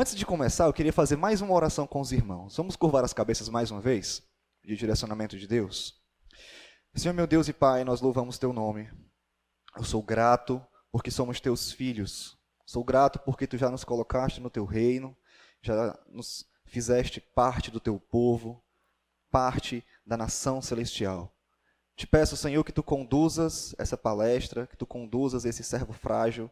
antes de começar, eu queria fazer mais uma oração com os irmãos. Vamos curvar as cabeças mais uma vez? De direcionamento de Deus. Senhor, meu Deus e Pai, nós louvamos Teu nome. Eu sou grato porque somos Teus filhos. Sou grato porque Tu já nos colocaste no Teu reino, já nos fizeste parte do Teu povo, parte da nação celestial. Te peço, Senhor, que Tu conduzas essa palestra, que Tu conduzas esse servo frágil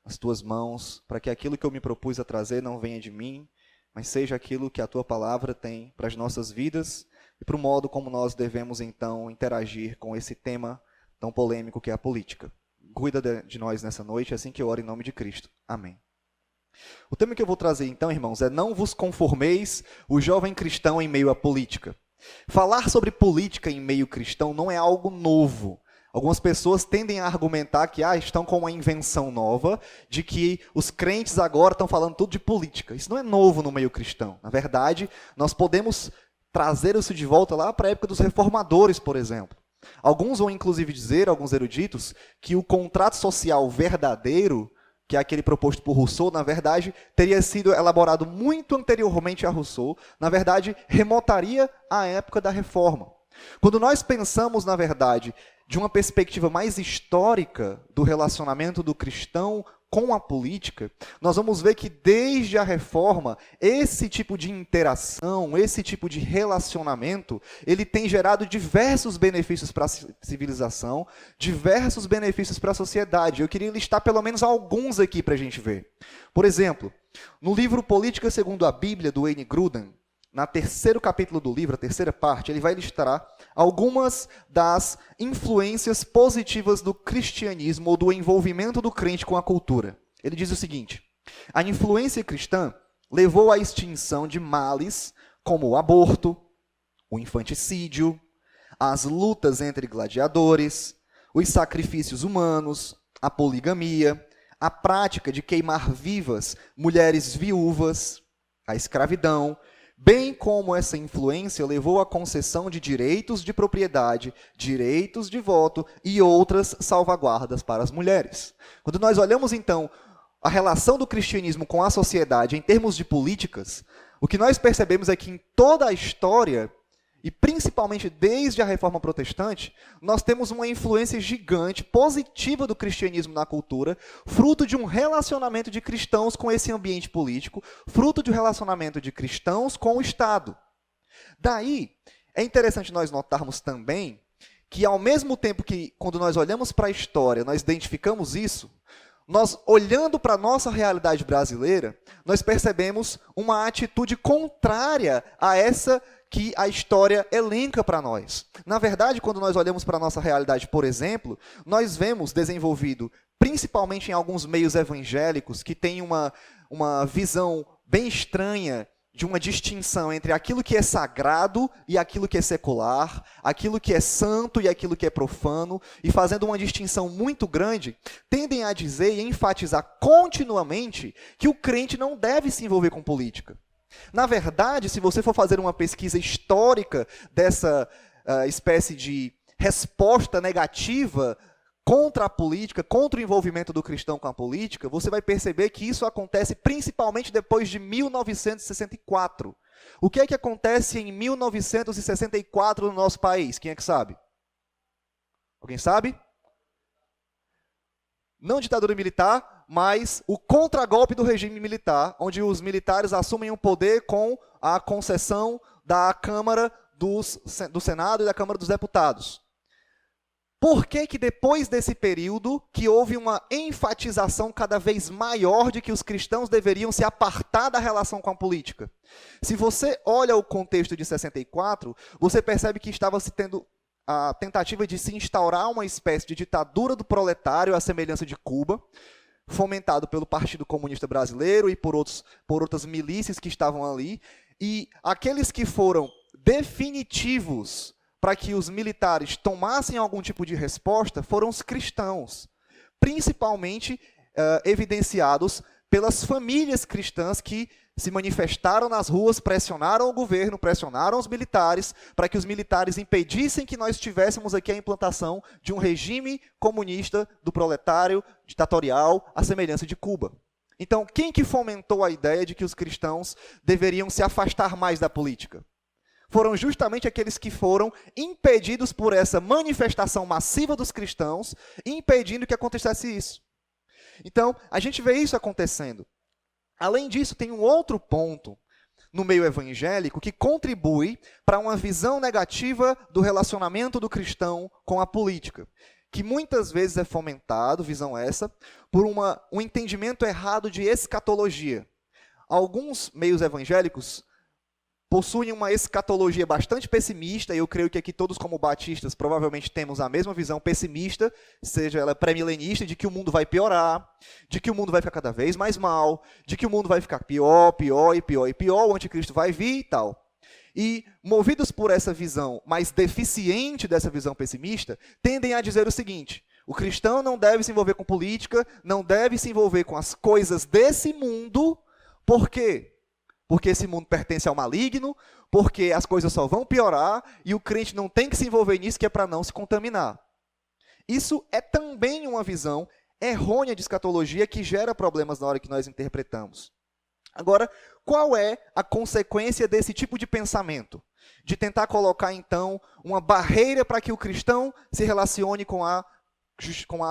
nas Tuas mãos, para que aquilo que eu me propus a trazer não venha de mim, mas seja aquilo que a Tua palavra tem para as nossas vidas e para o modo como nós devemos, então, interagir com esse tema tão polêmico que é a política. Cuida de nós nessa noite, assim que eu oro em nome de Cristo. Amém. O tema que eu vou trazer, então, irmãos, é não vos conformeis, o jovem cristão em meio à política. Falar sobre política em meio cristão não é algo novo. Algumas pessoas tendem a argumentar que estão com uma invenção nova, de que os crentes agora estão falando tudo de política. Isso não é novo no meio cristão. Na verdade, nós podemos trazer isso de volta lá para a época dos reformadores, por exemplo. Alguns vão inclusive dizer, alguns eruditos, que o contrato social verdadeiro, que é aquele proposto por Rousseau, na verdade, teria sido elaborado muito anteriormente a Rousseau, na verdade, remontaria à época da Reforma. Quando nós pensamos, na verdade, de uma perspectiva mais histórica do relacionamento do cristão com a política, nós vamos ver que desde a Reforma, esse tipo de interação, esse tipo de relacionamento, ele tem gerado diversos benefícios para a civilização, diversos benefícios para a sociedade. Eu queria listar pelo menos alguns aqui para a gente ver. Por exemplo, no livro Política segundo a Bíblia, do Wayne Grudem, no terceiro capítulo do livro, a terceira parte, ele vai listar algumas das influências positivas do cristianismo ou do envolvimento do crente com a cultura. Ele diz o seguinte: a influência cristã levou à extinção de males como o aborto, o infanticídio, as lutas entre gladiadores, os sacrifícios humanos, a poligamia, a prática de queimar vivas mulheres viúvas, a escravidão, bem como essa influência levou à concessão de direitos de propriedade, direitos de voto e outras salvaguardas para as mulheres. Quando nós olhamos, então, a relação do cristianismo com a sociedade em termos de políticas, o que nós percebemos é que em toda a história, e principalmente desde a Reforma Protestante, nós temos uma influência gigante, positiva do cristianismo na cultura, fruto de um relacionamento de cristãos com esse ambiente político, fruto de um relacionamento de cristãos com o Estado. Daí, é interessante nós notarmos também que, ao mesmo tempo que, quando nós olhamos para a história, nós identificamos isso, nós, olhando para a nossa realidade brasileira, nós percebemos uma atitude contrária a essa que a história elenca para nós. Na verdade, quando nós olhamos para a nossa realidade, por exemplo, nós vemos desenvolvido, principalmente em alguns meios evangélicos, que tem uma visão bem estranha de uma distinção entre aquilo que é sagrado e aquilo que é secular, aquilo que é santo e aquilo que é profano, e fazendo uma distinção muito grande, tendem a dizer e enfatizar continuamente que o crente não deve se envolver com política. Na verdade, se você for fazer uma pesquisa histórica dessa espécie de resposta negativa contra a política, contra o envolvimento do cristão com a política, você vai perceber que isso acontece principalmente depois de 1964. O que é que acontece em 1964 no nosso país? Quem é que sabe? Alguém sabe? Não ditadura militar, mas o contragolpe do regime militar, onde os militares assumem o poder com a concessão da Câmara do Senado e da Câmara dos Deputados. Por que que depois desse período que houve uma enfatização cada vez maior de que os cristãos deveriam se apartar da relação com a política? Se você olha o contexto de 64, você percebe que estava se tendo a tentativa de se instaurar uma espécie de ditadura do proletário à semelhança de Cuba, fomentado pelo Partido Comunista Brasileiro e por outras milícias que estavam ali, e aqueles que foram definitivos para que os militares tomassem algum tipo de resposta foram os cristãos, principalmente evidenciados pelas famílias cristãs que se manifestaram nas ruas, pressionaram o governo, pressionaram os militares, para que os militares impedissem que nós tivéssemos aqui a implantação de um regime comunista do proletário ditatorial à semelhança de Cuba. Então, quem que fomentou a ideia de que os cristãos deveriam se afastar mais da política? Foram justamente aqueles que foram impedidos por essa manifestação massiva dos cristãos, impedindo que acontecesse isso. Então, a gente vê isso acontecendo. Além disso, tem um outro ponto no meio evangélico que contribui para uma visão negativa do relacionamento do cristão com a política, que muitas vezes é fomentado, visão essa, por um entendimento errado de escatologia. Alguns meios evangélicos possuem uma escatologia bastante pessimista, e eu creio que aqui todos como batistas provavelmente temos a mesma visão pessimista, seja ela pré-milenista, de que o mundo vai piorar, de que o mundo vai ficar cada vez mais mal, de que o mundo vai ficar pior, pior e pior e pior, o anticristo vai vir e tal. E, movidos por essa visão mais deficiente dessa visão pessimista, tendem a dizer o seguinte: o cristão não deve se envolver com política, não deve se envolver com as coisas desse mundo. Por quê? Porque esse mundo pertence ao maligno, porque as coisas só vão piorar e o crente não tem que se envolver nisso, que é para não se contaminar. Isso é também uma visão errônea de escatologia que gera problemas na hora que nós interpretamos. Agora, qual é a consequência desse tipo de pensamento? De tentar colocar, então, uma barreira para que o cristão se relacione com a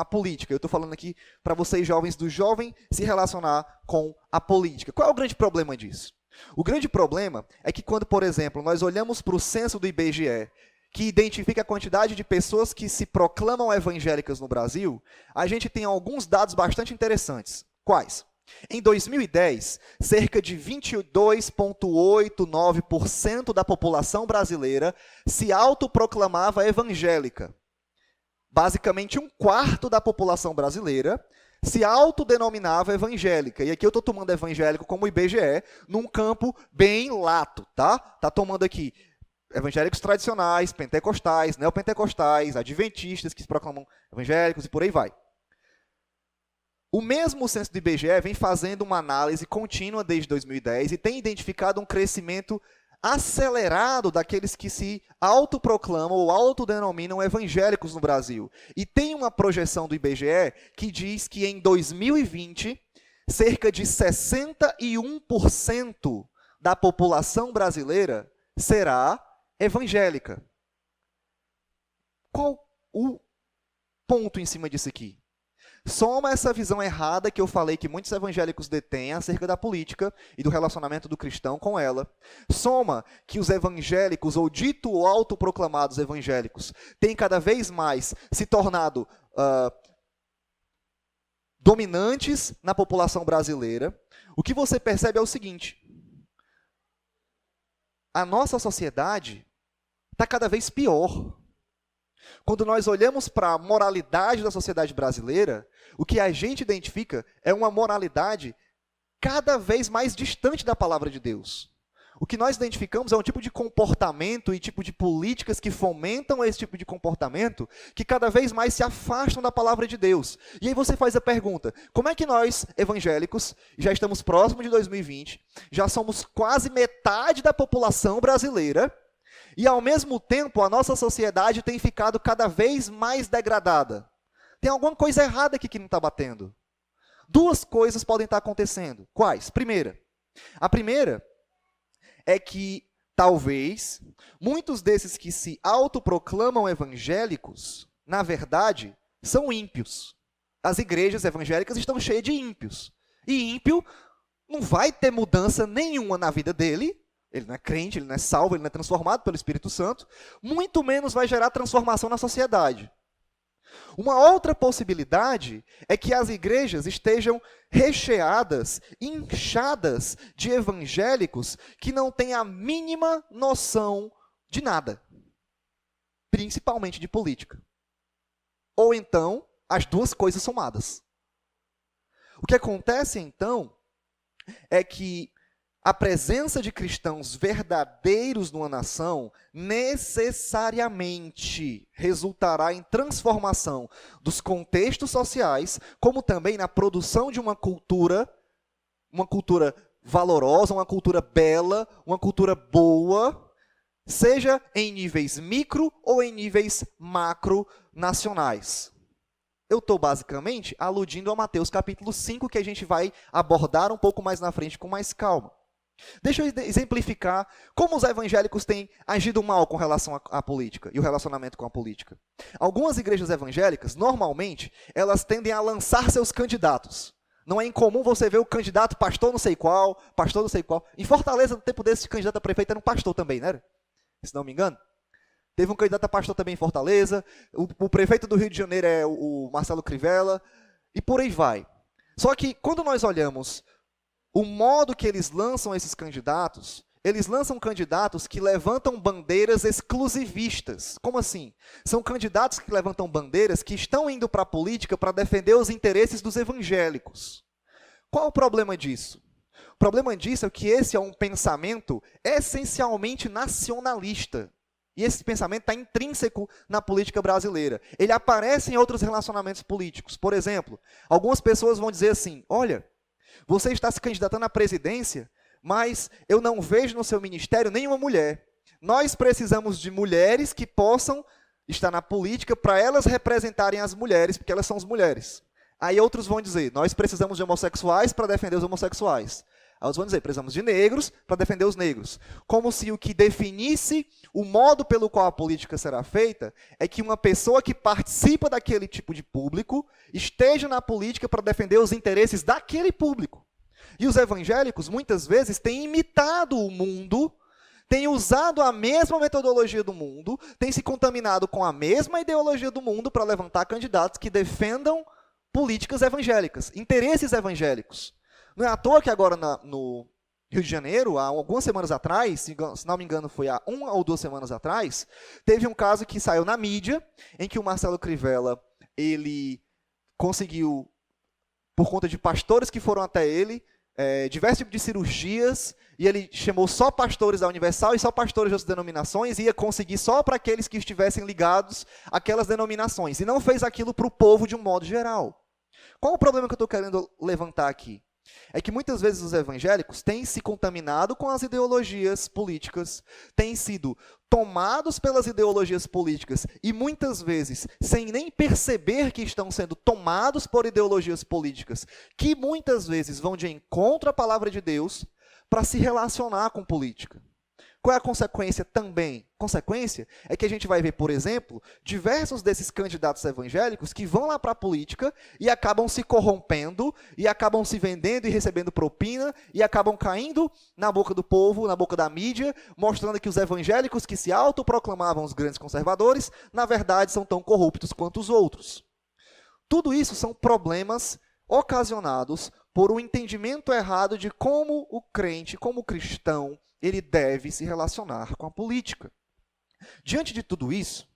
política. Eu estou falando aqui para vocês jovens, do jovem se relacionar com a política. Qual é o grande problema disso? O grande problema é que quando, por exemplo, nós olhamos para o censo do IBGE, que identifica a quantidade de pessoas que se proclamam evangélicas no Brasil, a gente tem alguns dados bastante interessantes. Quais? Em 2010, cerca de 22,89% da população brasileira se autoproclamava evangélica. Basicamente, 1/4 da população brasileira se autodenominava evangélica. E aqui eu estou tomando evangélico como IBGE, num campo bem lato, tá? Está tomando aqui evangélicos tradicionais, pentecostais, neopentecostais, adventistas que se proclamam evangélicos e por aí vai. O mesmo censo do IBGE vem fazendo uma análise contínua desde 2010 e tem identificado um crescimento acelerado daqueles que se autoproclamam ou autodenominam evangélicos no Brasil. E tem uma projeção do IBGE que diz que em 2020, cerca de 61% da população brasileira será evangélica. Qual o ponto em cima disso aqui? Soma essa visão errada que eu falei que muitos evangélicos detêm acerca da política e do relacionamento do cristão com ela. Soma que os evangélicos, ou dito autoproclamados evangélicos, têm cada vez mais se tornado dominantes na população brasileira. O que você percebe é o seguinte: a nossa sociedade está cada vez pior. Quando nós olhamos para a moralidade da sociedade brasileira, o que a gente identifica é uma moralidade cada vez mais distante da palavra de Deus. O que nós identificamos é um tipo de comportamento e tipo de políticas que fomentam esse tipo de comportamento, que cada vez mais se afastam da palavra de Deus. E aí você faz a pergunta: como é que nós, evangélicos, já estamos próximos de 2020, já somos quase metade da população brasileira, e, ao mesmo tempo, a nossa sociedade tem ficado cada vez mais degradada? Tem alguma coisa errada aqui que não está batendo. Duas coisas podem estar acontecendo. Quais? A primeira é que, talvez, muitos desses que se autoproclamam evangélicos, na verdade, são ímpios. As igrejas evangélicas estão cheias de ímpios. E ímpio não vai ter mudança nenhuma na vida dele. Ele não é crente, ele não é salvo, ele não é transformado pelo Espírito Santo, muito menos vai gerar transformação na sociedade. Uma outra possibilidade é que as igrejas estejam recheadas, inchadas de evangélicos que não têm a mínima noção de nada, principalmente de política. Ou então, as duas coisas somadas. O que acontece, então, é que a presença de cristãos verdadeiros numa nação necessariamente resultará em transformação dos contextos sociais, como também na produção de uma cultura valorosa, uma cultura bela, uma cultura boa, seja em níveis micro ou em níveis macro nacionais. Eu estou basicamente aludindo a Mateus capítulo 5, que a gente vai abordar um pouco mais na frente com mais calma. Deixa eu exemplificar como os evangélicos têm agido mal com relação à política e o relacionamento com a política. Algumas igrejas evangélicas, normalmente, elas tendem a lançar seus candidatos. Não é incomum você ver o candidato pastor não sei qual, pastor não sei qual. Em Fortaleza, no tempo desse, candidato a prefeito era um pastor também, né? Se não me engano. Teve um candidato a pastor também em Fortaleza. O prefeito do Rio de Janeiro é o Marcelo Crivella. E por aí vai. Só que quando nós olhamos o modo que eles lançam esses candidatos, eles lançam candidatos que levantam bandeiras exclusivistas. Como assim? São candidatos que levantam bandeiras que estão indo para a política para defender os interesses dos evangélicos. Qual o problema disso? O problema disso é que esse é um pensamento essencialmente nacionalista. E esse pensamento está intrínseco na política brasileira. Ele aparece em outros relacionamentos políticos. Por exemplo, algumas pessoas vão dizer assim, olha, você está se candidatando à presidência, mas eu não vejo no seu ministério nenhuma mulher. Nós precisamos de mulheres que possam estar na política para elas representarem as mulheres, porque elas são as mulheres. Aí outros vão dizer, nós precisamos de homossexuais para defender os homossexuais. Aí outros vão dizer, precisamos de negros para defender os negros. Como se o que definisse o modo pelo qual a política será feita é que uma pessoa que participa daquele tipo de público esteja na política para defender os interesses daquele público. E os evangélicos, muitas vezes, têm imitado o mundo, têm usado a mesma metodologia do mundo, têm se contaminado com a mesma ideologia do mundo para levantar candidatos que defendam políticas evangélicas, interesses evangélicos. Não é à toa que agora no Rio de Janeiro, há algumas semanas atrás, se não me engano foi há 1 ou 2 semanas atrás, teve um caso que saiu na mídia, em que o Marcelo Crivella, ele conseguiu, por conta de pastores que foram até ele, diversos tipos de cirurgias, e ele chamou só pastores da Universal e só pastores de outras denominações, e ia conseguir só para aqueles que estivessem ligados àquelas denominações, e não fez aquilo para o povo de um modo geral. Qual o problema que eu estou querendo levantar aqui? É que muitas vezes os evangélicos têm se contaminado com as ideologias políticas, têm sido tomados pelas ideologias políticas e muitas vezes, sem nem perceber que estão sendo tomados por ideologias políticas, que muitas vezes vão de encontro à palavra de Deus para se relacionar com política. Qual é a consequência também? Consequência é que a gente vai ver, por exemplo, diversos desses candidatos evangélicos que vão lá para a política e acabam se corrompendo, e acabam se vendendo e recebendo propina, e acabam caindo na boca do povo, na boca da mídia, mostrando que os evangélicos que se autoproclamavam os grandes conservadores, na verdade são tão corruptos quanto os outros. Tudo isso são problemas ocasionados por um entendimento errado de como o crente, como o cristão, ele deve se relacionar com a política. Diante de tudo isso,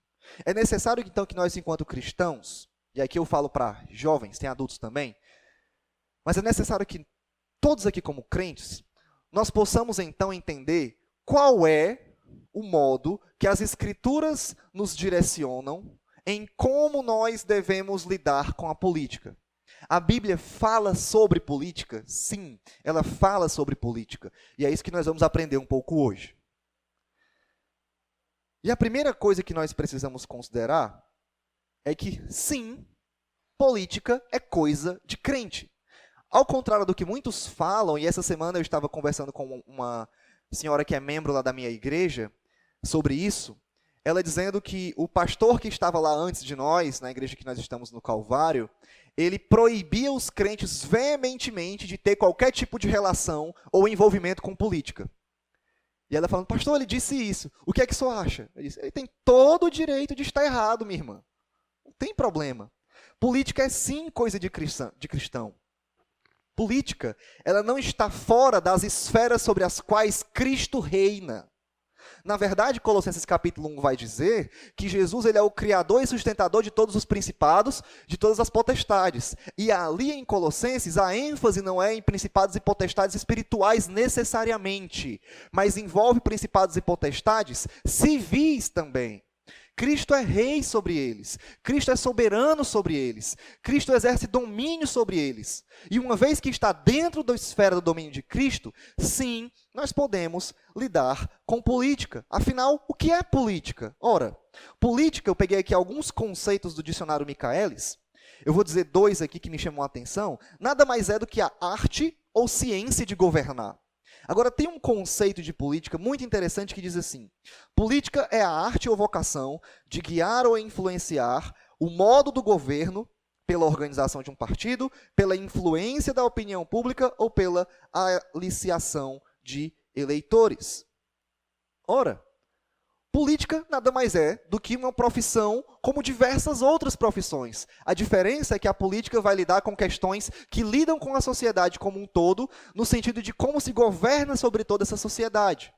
é necessário então que nós, enquanto cristãos, e aqui eu falo para jovens, tem adultos também, mas é necessário que todos aqui como crentes, nós possamos então entender qual é o modo que as Escrituras nos direcionam em como nós devemos lidar com a política. A Bíblia fala sobre política? Sim, ela fala sobre política. E é isso que nós vamos aprender um pouco hoje. E a primeira coisa que nós precisamos considerar é que, sim, política é coisa de crente. Ao contrário do que muitos falam, e essa semana eu estava conversando com uma senhora que é membro lá da minha igreja sobre isso, ela dizendo que o pastor que estava lá antes de nós, na igreja que nós estamos no Calvário, ele proibia os crentes veementemente de ter qualquer tipo de relação ou envolvimento com política. E ela falando, pastor, ele disse isso, o que é que o senhor acha? Ele disse, ele tem todo o direito de estar errado, minha irmã. Não tem problema. Política é sim coisa de cristão. Política, ela não está fora das esferas sobre as quais Cristo reina. Na verdade, Colossenses capítulo 1 vai dizer que Jesus ele é o criador e sustentador de todos os principados, de todas as potestades. E ali em Colossenses, a ênfase não é em principados e potestades espirituais necessariamente, mas envolve principados e potestades civis também. Cristo é rei sobre eles, Cristo é soberano sobre eles, Cristo exerce domínio sobre eles. E uma vez que está dentro da esfera do domínio de Cristo, sim, nós podemos lidar com política. Afinal, o que é política? Ora, política, eu peguei aqui alguns conceitos do dicionário Michaelis, Eu vou dizer dois aqui que me chamam a atenção. Nada mais é do que a arte ou ciência de governar. Agora, tem um conceito de política muito interessante que diz assim: política é a arte ou vocação de guiar ou influenciar o modo do governo pela organização de um partido, pela influência da opinião pública ou pela aliciação de eleitores. Ora, política nada mais é do que uma profissão como diversas outras profissões. A diferença é que a política vai lidar com questões que lidam com a sociedade como um todo, no sentido de como se governa sobre toda essa sociedade.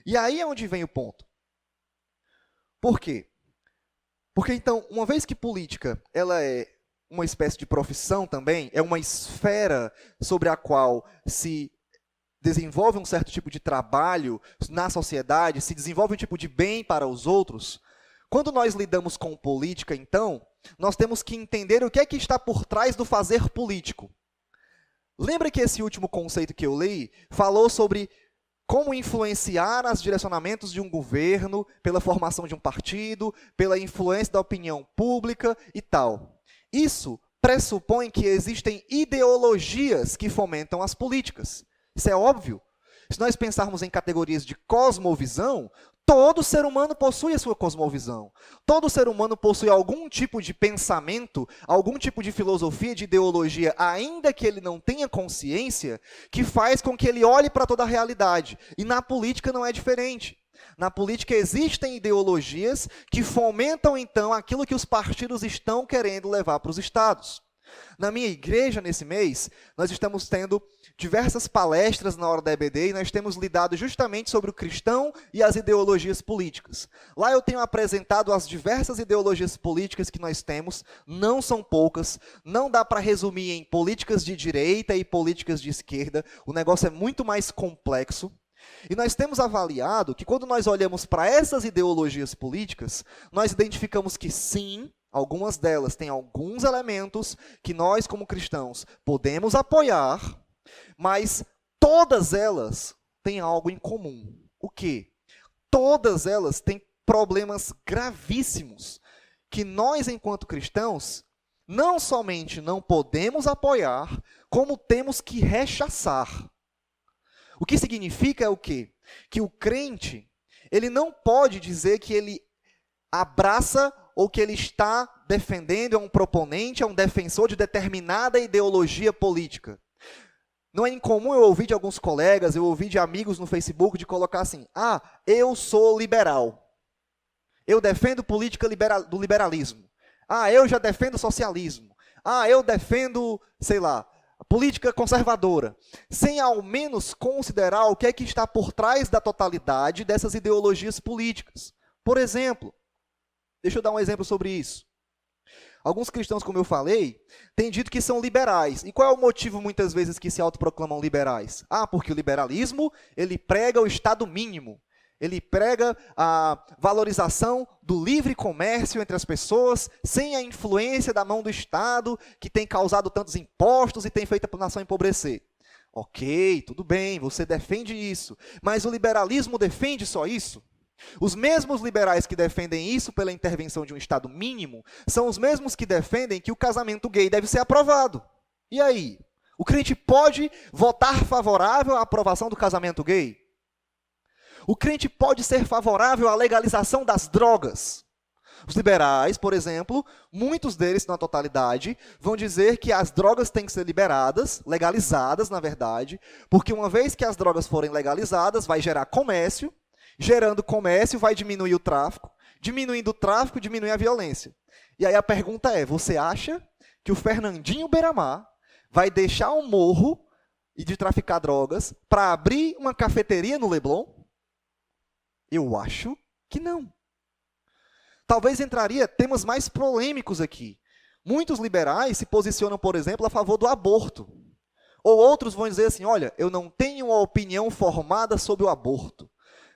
E aí é onde vem o ponto. Por quê? Porque, então, uma vez que política ela é uma espécie de profissão também, é uma esfera sobre a qual se desenvolve um certo tipo de trabalho na sociedade, se desenvolve um tipo de bem para os outros, quando nós lidamos com política, então, nós temos que entender o que é que está por trás do fazer político. Lembra que esse último conceito que eu li falou sobre como influenciar os direcionamentos de um governo, pela formação de um partido, pela influência da opinião pública e tal. Isso pressupõe que existem ideologias que fomentam as políticas. Isso é óbvio. Se nós pensarmos em categorias de cosmovisão, todo ser humano possui a sua cosmovisão. Todo ser humano possui algum tipo de pensamento, algum tipo de filosofia, de ideologia, ainda que ele não tenha consciência, que faz com que ele olhe para toda a realidade. E na política não é diferente. Na política existem ideologias que fomentam, então, aquilo que os partidos estão querendo levar para os estados. Na minha igreja, nesse mês, nós estamos tendo diversas palestras na hora da EBD e nós temos lidado justamente sobre o cristão e as ideologias políticas. Lá eu tenho apresentado as diversas ideologias políticas que nós temos, não são poucas, não dá para resumir em políticas de direita e políticas de esquerda, o negócio é muito mais complexo. E nós temos avaliado que quando nós olhamos para essas ideologias políticas, nós identificamos que sim, algumas delas têm alguns elementos que nós, como cristãos, podemos apoiar, mas todas elas têm algo em comum. O quê? Todas elas têm problemas gravíssimos que nós, enquanto cristãos, não somente não podemos apoiar, como temos que rechaçar. O que significa é o quê? Que o crente, ele não pode dizer que ele abraça ou que ele está defendendo, é um proponente, é um defensor de determinada ideologia política. Não é incomum eu ouvir de alguns colegas, eu ouvi de amigos no Facebook de colocar assim: ah, eu sou liberal. Eu defendo política do liberalismo. Ah, eu já defendo socialismo. Ah, eu defendo, sei lá, política conservadora. Sem ao menos considerar o que é que está por trás da totalidade dessas ideologias políticas. Por exemplo, deixa eu dar um exemplo sobre isso. Alguns cristãos, como eu falei, têm dito que são liberais. E qual é o motivo, muitas vezes, que se autoproclamam liberais? Ah, porque o liberalismo, ele prega o Estado mínimo. Ele prega a valorização do livre comércio entre as pessoas, sem a influência da mão do Estado, que tem causado tantos impostos e tem feito a nação empobrecer. Ok, tudo bem, você defende isso. Mas o liberalismo defende só isso? Os mesmos liberais que defendem isso pela intervenção de um Estado mínimo são os mesmos que defendem que o casamento gay deve ser aprovado. E aí? O crente pode votar favorável à aprovação do casamento gay? O crente pode ser favorável à legalização das drogas? Os liberais, por exemplo, muitos deles, na totalidade, vão dizer que as drogas têm que ser liberadas, legalizadas, na verdade, porque uma vez que as drogas forem legalizadas, vai gerar comércio, gerando comércio, vai diminuir o tráfico, diminuindo o tráfico, diminui a violência. E aí a pergunta é, você acha que o Fernandinho Beiramar vai deixar um morro e de traficar drogas para abrir uma cafeteria no Leblon? Eu acho que não. Talvez entraria temas mais polêmicos aqui. Muitos liberais se posicionam, por exemplo, a favor do aborto. Ou outros vão dizer assim, olha, eu não tenho uma opinião formada sobre o aborto,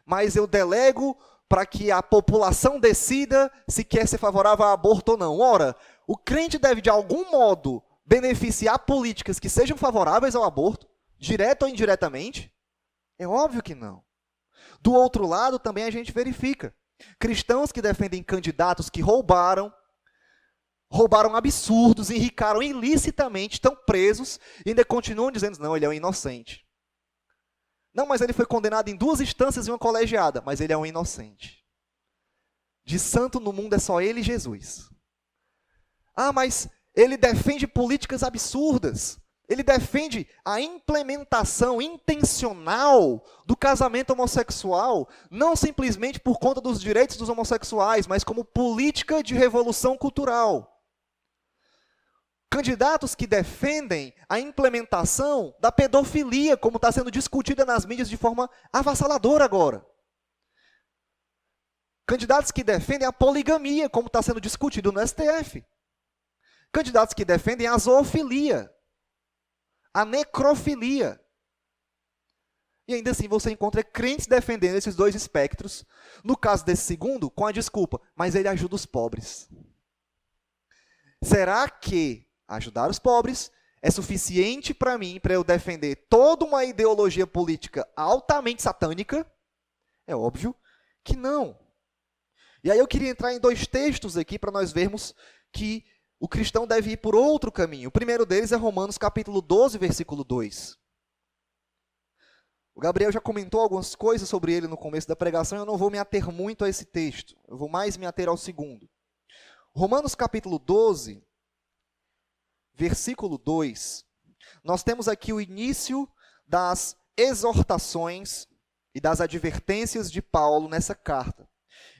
mas eu delego para que a população decida se quer ser favorável ao aborto ou não. Ora, o crente deve, de algum modo, beneficiar políticas que sejam favoráveis ao aborto, direto ou indiretamente? É óbvio que não. Do outro lado, também a gente verifica cristãos que defendem candidatos que roubaram, roubaram absurdos, enricaram ilicitamente, estão presos e ainda continuam dizendo, não, ele é um inocente. Não, mas ele foi condenado em 2 instâncias e uma colegiada, mas ele é um inocente. De santo no mundo é só ele e Jesus. Ah, mas ele defende políticas absurdas. Ele defende a implementação intencional do casamento homossexual, não simplesmente por conta dos direitos dos homossexuais, mas como política de revolução cultural. Candidatos que defendem a implementação da pedofilia, como está sendo discutida nas mídias de forma avassaladora agora. Candidatos que defendem a poligamia, como está sendo discutido no STF. Candidatos que defendem a zoofilia, a necrofilia. E ainda assim você encontra crentes defendendo esses 2 espectros. No caso desse segundo, com a desculpa, mas ele ajuda os pobres. Será que ajudar os pobres é suficiente para mim, para eu defender toda uma ideologia política altamente satânica? É óbvio que não. E aí eu queria entrar em 2 textos aqui para nós vermos que o cristão deve ir por outro caminho. O primeiro deles é Romanos capítulo 12, versículo 2. O Gabriel já comentou algumas coisas sobre ele no começo da pregação, eu não vou me ater muito a esse texto. Eu vou mais me ater ao segundo. Romanos capítulo 12, versículo 2. Nós temos aqui o início das exortações e das advertências de Paulo nessa carta.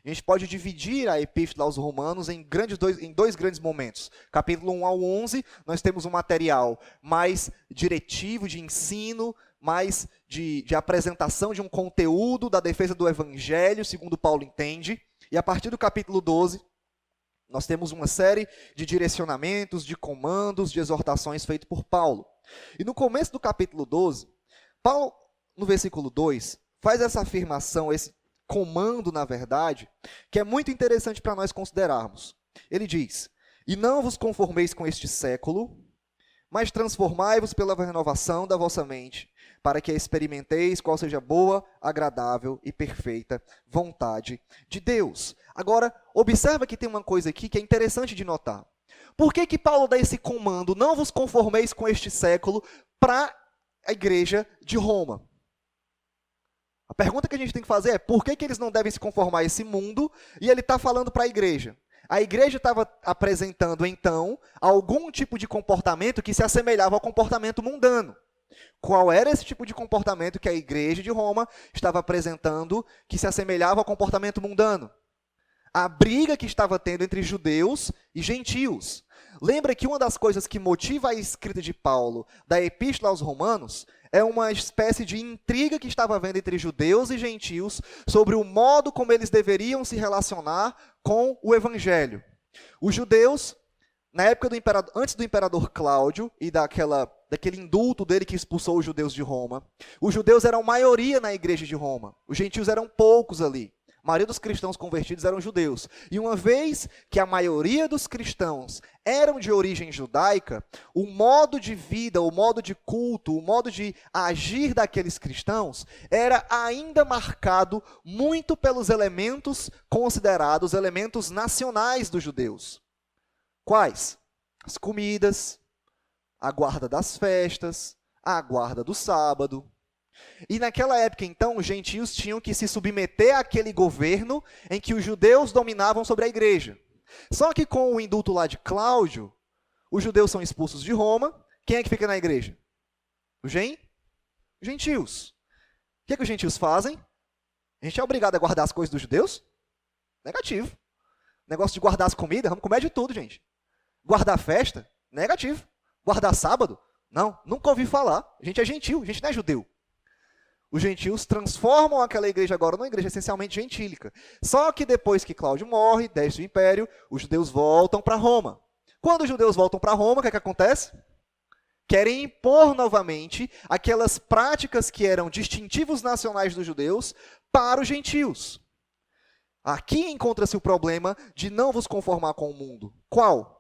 A gente pode dividir a epístola aos Romanos em 2 grandes momentos. Capítulo 1 ao 11, nós temos um material mais diretivo, de ensino, mais de apresentação de um conteúdo da defesa do evangelho, segundo Paulo entende. E a partir do capítulo 12, nós temos uma série de direcionamentos, de comandos, de exortações feitos por Paulo. E no começo do capítulo 12, Paulo, no versículo 2, faz essa afirmação, esse comando, na verdade, que é muito interessante para nós considerarmos. Ele diz, e não vos conformeis com este século, mas transformai-vos pela renovação da vossa mente, para que experimenteis qual seja a boa, agradável e perfeita vontade de Deus. Agora, observa que tem uma coisa aqui que é interessante de notar. Por que Paulo dá esse comando, não vos conformeis com este século, para a igreja de Roma? A pergunta que a gente tem que fazer é, por que eles não devem se conformar a esse mundo? E ele está falando para a igreja. A igreja estava apresentando, então, algum tipo de comportamento que se assemelhava ao comportamento mundano. Qual era esse tipo de comportamento que a igreja de Roma estava apresentando que se assemelhava ao comportamento mundano? A briga que estava tendo entre judeus e gentios. Lembra que uma das coisas que motiva a escrita de Paulo da Epístola aos Romanos é uma espécie de intriga que estava havendo entre judeus e gentios sobre o modo como eles deveriam se relacionar com o Evangelho. Os judeus, na época do imperador, antes do imperador Cláudio e daquele indulto dele que expulsou os judeus de Roma, os judeus eram maioria na igreja de Roma, os gentios eram poucos ali. A maioria dos cristãos convertidos eram judeus. E uma vez que a maioria dos cristãos eram de origem judaica, o modo de vida, o modo de culto, o modo de agir daqueles cristãos era ainda marcado muito pelos elementos considerados elementos nacionais dos judeus. Quais? As comidas, a guarda das festas, a guarda do sábado. E naquela época, então, os gentios tinham que se submeter àquele governo em que os judeus dominavam sobre a igreja. Só que com o indulto lá de Cláudio, os judeus são expulsos de Roma. Quem é que fica na igreja? Os gentios. O que é que os gentios fazem? A gente é obrigado a guardar as coisas dos judeus? Negativo. Negócio de guardar as comidas, vamos comer de tudo, gente. Guardar a festa? Negativo. Guardar sábado? Não, nunca ouvi falar. A gente é gentil, a gente não é judeu. Os gentios transformam aquela igreja agora numa igreja essencialmente gentílica. Só que depois que Cláudio morre, desce o império, os judeus voltam para Roma. Quando os judeus voltam para Roma, o que é que acontece? Querem impor novamente aquelas práticas que eram distintivos nacionais dos judeus para os gentios. Aqui encontra-se o problema de não vos conformar com o mundo. Qual?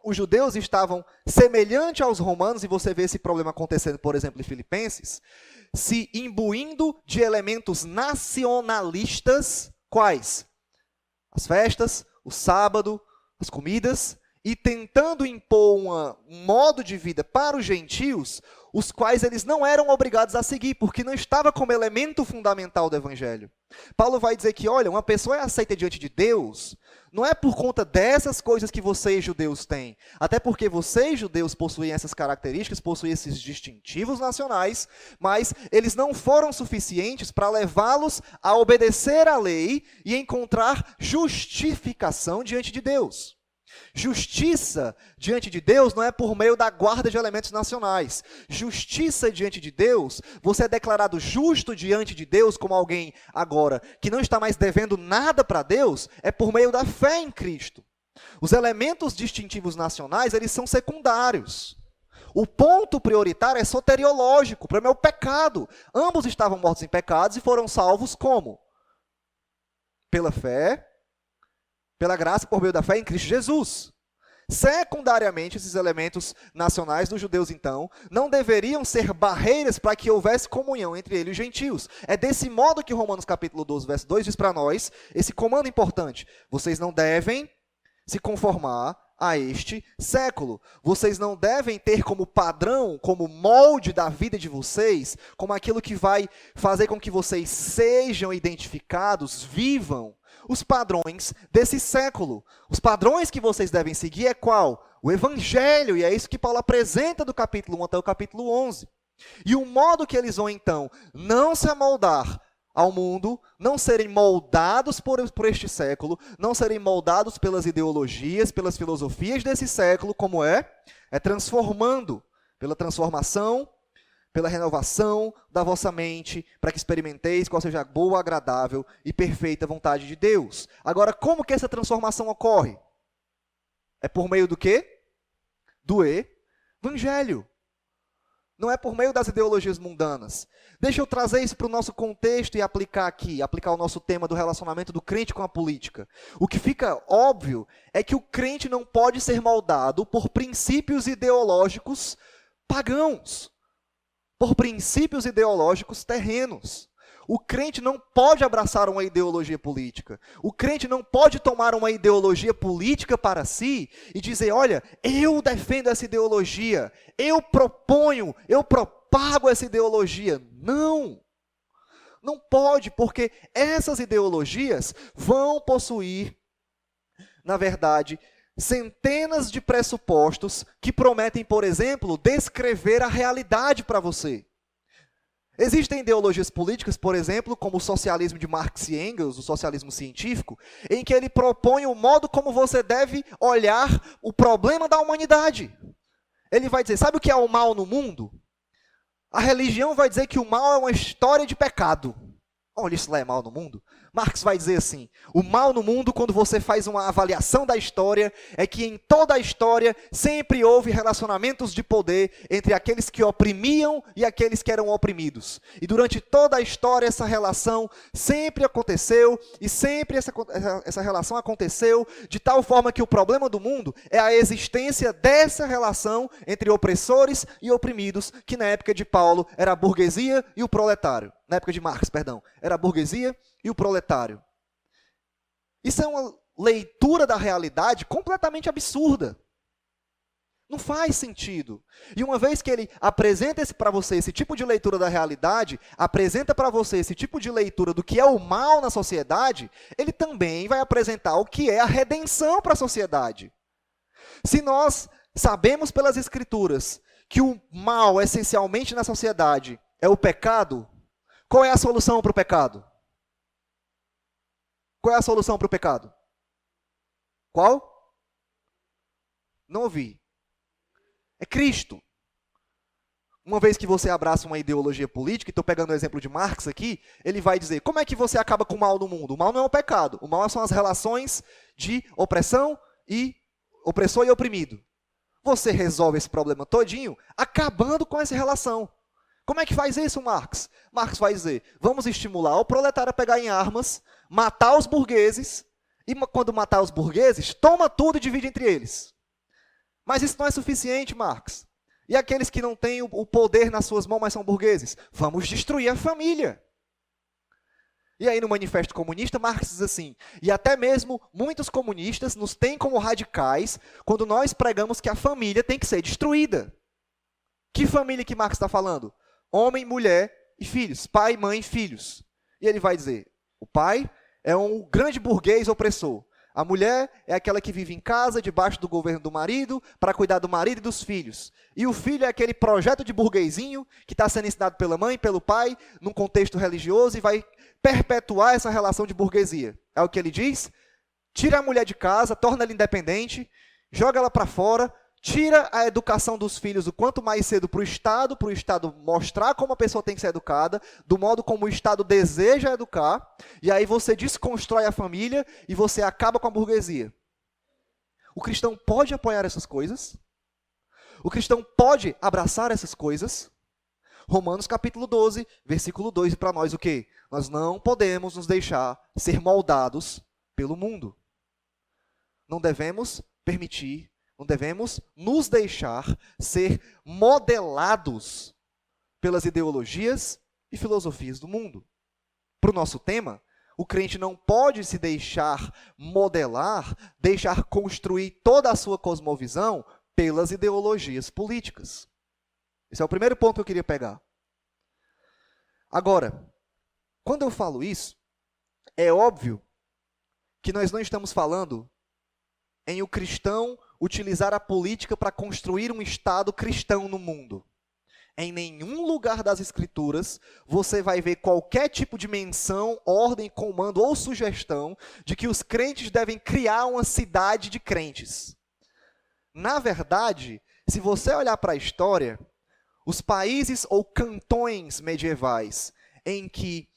Os judeus estavam semelhantes aos romanos, e você vê esse problema acontecendo, por exemplo, em Filipenses, se imbuindo de elementos nacionalistas, quais? As festas, o sábado, as comidas, e tentando impor um modo de vida para os gentios, os quais eles não eram obrigados a seguir, porque não estava como elemento fundamental do evangelho. Paulo vai dizer que, olha, uma pessoa é aceita diante de Deus, não é por conta dessas coisas que vocês judeus têm, até porque vocês judeus possuem essas características, possuem esses distintivos nacionais, mas eles não foram suficientes para levá-los a obedecer à lei e encontrar justificação diante de Deus. Justiça diante de Deus não é por meio da guarda de elementos nacionais. Justiça diante de Deus, você é declarado justo diante de Deus como alguém agora que não está mais devendo nada para Deus, é por meio da fé em Cristo. Os elementos distintivos nacionais, eles são secundários. O ponto prioritário é soteriológico, para o meu pecado. Ambos estavam mortos em pecados e foram salvos como? Pela fé, pela graça por meio da fé em Cristo Jesus. Secundariamente, esses elementos nacionais dos judeus, então, não deveriam ser barreiras para que houvesse comunhão entre ele e os gentios. É desse modo que Romanos capítulo 12, verso 2 diz para nós, esse comando importante: vocês não devem se conformar a este século. Vocês não devem ter como padrão, como molde da vida de vocês, como aquilo que vai fazer com que vocês sejam identificados, vivam os padrões desse século. Os padrões que vocês devem seguir é qual? O Evangelho, e é isso que Paulo apresenta do capítulo 1 até o capítulo 11. E o modo que eles vão, então, não se amoldar ao mundo, não serem moldados por este século, não serem moldados pelas ideologias, pelas filosofias desse século, como é? É transformando, pela transformação, pela renovação da vossa mente, para que experimenteis qual seja a boa, agradável e perfeita vontade de Deus. Agora, como que essa transformação ocorre? É por meio do quê? Do Evangelho. Não é por meio das ideologias mundanas. Deixa eu trazer isso para o nosso contexto e aplicar aqui, aplicar o nosso tema do relacionamento do crente com a política. O que fica óbvio é que o crente não pode ser moldado por princípios ideológicos pagãos, por princípios ideológicos terrenos. O crente não pode abraçar uma ideologia política. O crente não pode tomar uma ideologia política para si e dizer, olha, eu defendo essa ideologia, eu proponho, eu propago essa ideologia. Não! Não pode, porque essas ideologias vão possuir, na verdade, centenas de pressupostos que prometem, por exemplo, descrever a realidade para você. Existem ideologias políticas, por exemplo, como o socialismo de Marx e Engels, o socialismo científico, em que ele propõe o modo como você deve olhar o problema da humanidade. Ele vai dizer, sabe o que é o mal no mundo? A religião vai dizer que o mal é uma história de pecado. Olha, isso lá é mal no mundo? Marx vai dizer assim, o mal no mundo, quando você faz uma avaliação da história, é que em toda a história sempre houve relacionamentos de poder entre aqueles que oprimiam e aqueles que eram oprimidos. E durante toda a história essa relação sempre aconteceu e sempre essa relação aconteceu de tal forma que o problema do mundo é a existência dessa relação entre opressores e oprimidos, que na época de Paulo era a burguesia e o proletário. Na época de Marx, perdão, era a burguesia e o proletário. Isso é uma leitura da realidade completamente absurda. Não faz sentido. E uma vez que ele apresenta para você esse tipo de leitura da realidade, apresenta para você esse tipo de leitura do que é o mal na sociedade, ele também vai apresentar o que é a redenção para a sociedade. Se nós sabemos pelas Escrituras que o mal essencialmente na sociedade é o pecado, qual é a solução para o pecado? Qual é a solução para o pecado? Qual? Não ouvi. É Cristo. Uma vez que você abraça uma ideologia política, e estou pegando o exemplo de Marx aqui, ele vai dizer, como é que você acaba com o mal no mundo? O mal não é o pecado, o mal são as relações de opressão e opressor e oprimido. Você resolve esse problema todinho acabando com essa relação. Como é que faz isso, Marx? Marx vai dizer, vamos estimular o proletário a pegar em armas, matar os burgueses, e quando matar os burgueses, toma tudo e divide entre eles. Mas isso não é suficiente, Marx. E aqueles que não têm o poder nas suas mãos, mas são burgueses? Vamos destruir a família. E aí no Manifesto Comunista, Marx diz assim, e até mesmo muitos comunistas nos têm como radicais quando nós pregamos que a família tem que ser destruída. Que família que Marx está falando? Homem, mulher e filhos, pai, mãe e filhos. E ele vai dizer, o pai é um grande burguês opressor. A mulher é aquela que vive em casa, debaixo do governo do marido, para cuidar do marido e dos filhos. E o filho é aquele projeto de burguesinho que está sendo ensinado pela mãe, pelo pai, num contexto religioso e vai perpetuar essa relação de burguesia. É o que ele diz? Tira a mulher de casa, torna ela independente, joga ela para fora, tira a educação dos filhos o quanto mais cedo para o Estado mostrar como a pessoa tem que ser educada, do modo como o Estado deseja educar, e aí você desconstrói a família e você acaba com a burguesia. O cristão pode apoiar essas coisas? O cristão pode abraçar essas coisas? Romanos capítulo 12, versículo 2, e para nós o quê? Nós não podemos nos deixar ser moldados pelo mundo. Não devemos permitir, não devemos nos deixar ser modelados pelas ideologias e filosofias do mundo. Para o nosso tema, o crente não pode se deixar modelar, deixar construir toda a sua cosmovisão pelas ideologias políticas. Esse é o primeiro ponto que eu queria pegar. Agora, quando eu falo isso, é óbvio que nós não estamos falando em o cristão utilizar a política para construir um Estado cristão no mundo. Em nenhum lugar das Escrituras você vai ver qualquer tipo de menção, ordem, comando ou sugestão de que os crentes devem criar uma cidade de crentes. Na verdade, se você olhar para a história, os países ou cantões medievais em que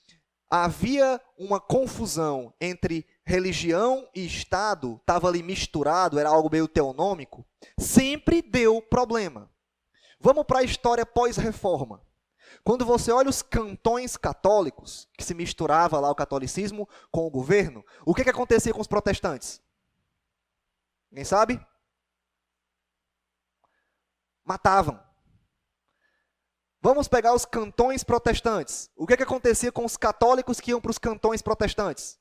havia uma confusão entre religião e Estado, estava ali misturado, era algo meio teonômico, sempre deu problema. Vamos para a história pós-reforma. Quando você olha os cantões católicos, que se misturava lá o catolicismo com o governo, o que acontecia com os protestantes? Ninguém sabe? Matavam. Vamos pegar os cantões protestantes. O que acontecia com os católicos que iam para os cantões protestantes?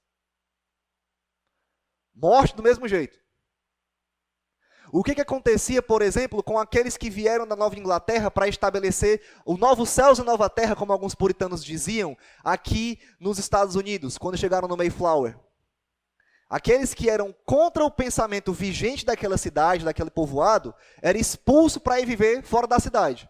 Morte do mesmo jeito. O que acontecia, por exemplo, com aqueles que vieram da Nova Inglaterra para estabelecer o novo céus e nova terra, como alguns puritanos diziam, aqui nos Estados Unidos, quando chegaram no Mayflower? Aqueles que eram contra o pensamento vigente daquela cidade, daquele povoado, eram expulsos para ir viver fora da cidade.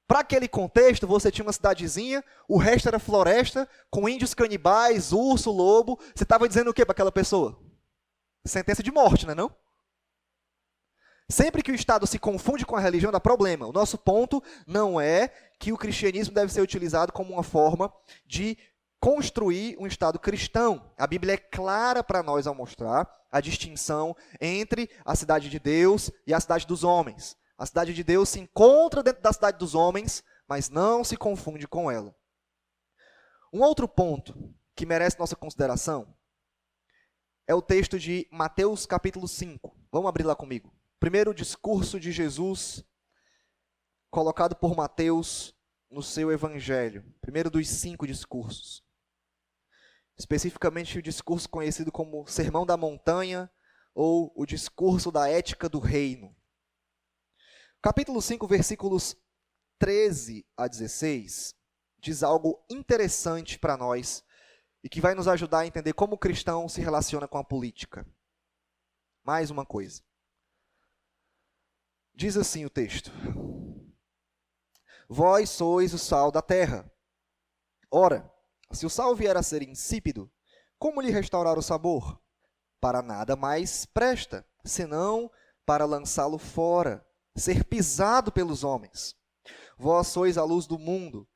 Para aquele contexto, você tinha uma cidadezinha, o resto era floresta, com índios canibais, urso, lobo. Você estava dizendo o que para aquela pessoa? Sentença de morte, não é não? Sempre que o Estado se confunde com a religião, dá problema. O nosso ponto não é que o cristianismo deve ser utilizado como uma forma de construir um Estado cristão. A Bíblia é clara para nós ao mostrar a distinção entre a cidade de Deus e a cidade dos homens. A cidade de Deus se encontra dentro da cidade dos homens, mas não se confunde com ela. Um outro ponto que merece nossa consideração é o texto de Mateus capítulo 5. Vamos abrir lá comigo. Primeiro discurso de Jesus, colocado por Mateus no seu evangelho. Primeiro dos 5 discursos. Especificamente o discurso conhecido como Sermão da Montanha ou o discurso da ética do reino. Capítulo 5, versículos 13 a 16, diz algo interessante para nós e que vai nos ajudar a entender como o cristão se relaciona com a política. Mais uma coisa. Diz assim o texto: Vós sois o sal da terra. Ora, se o sal vier a ser insípido, como lhe restaurar o sabor? Para nada mais presta, senão para lançá-lo fora, ser pisado pelos homens. Vós sois a luz do mundo.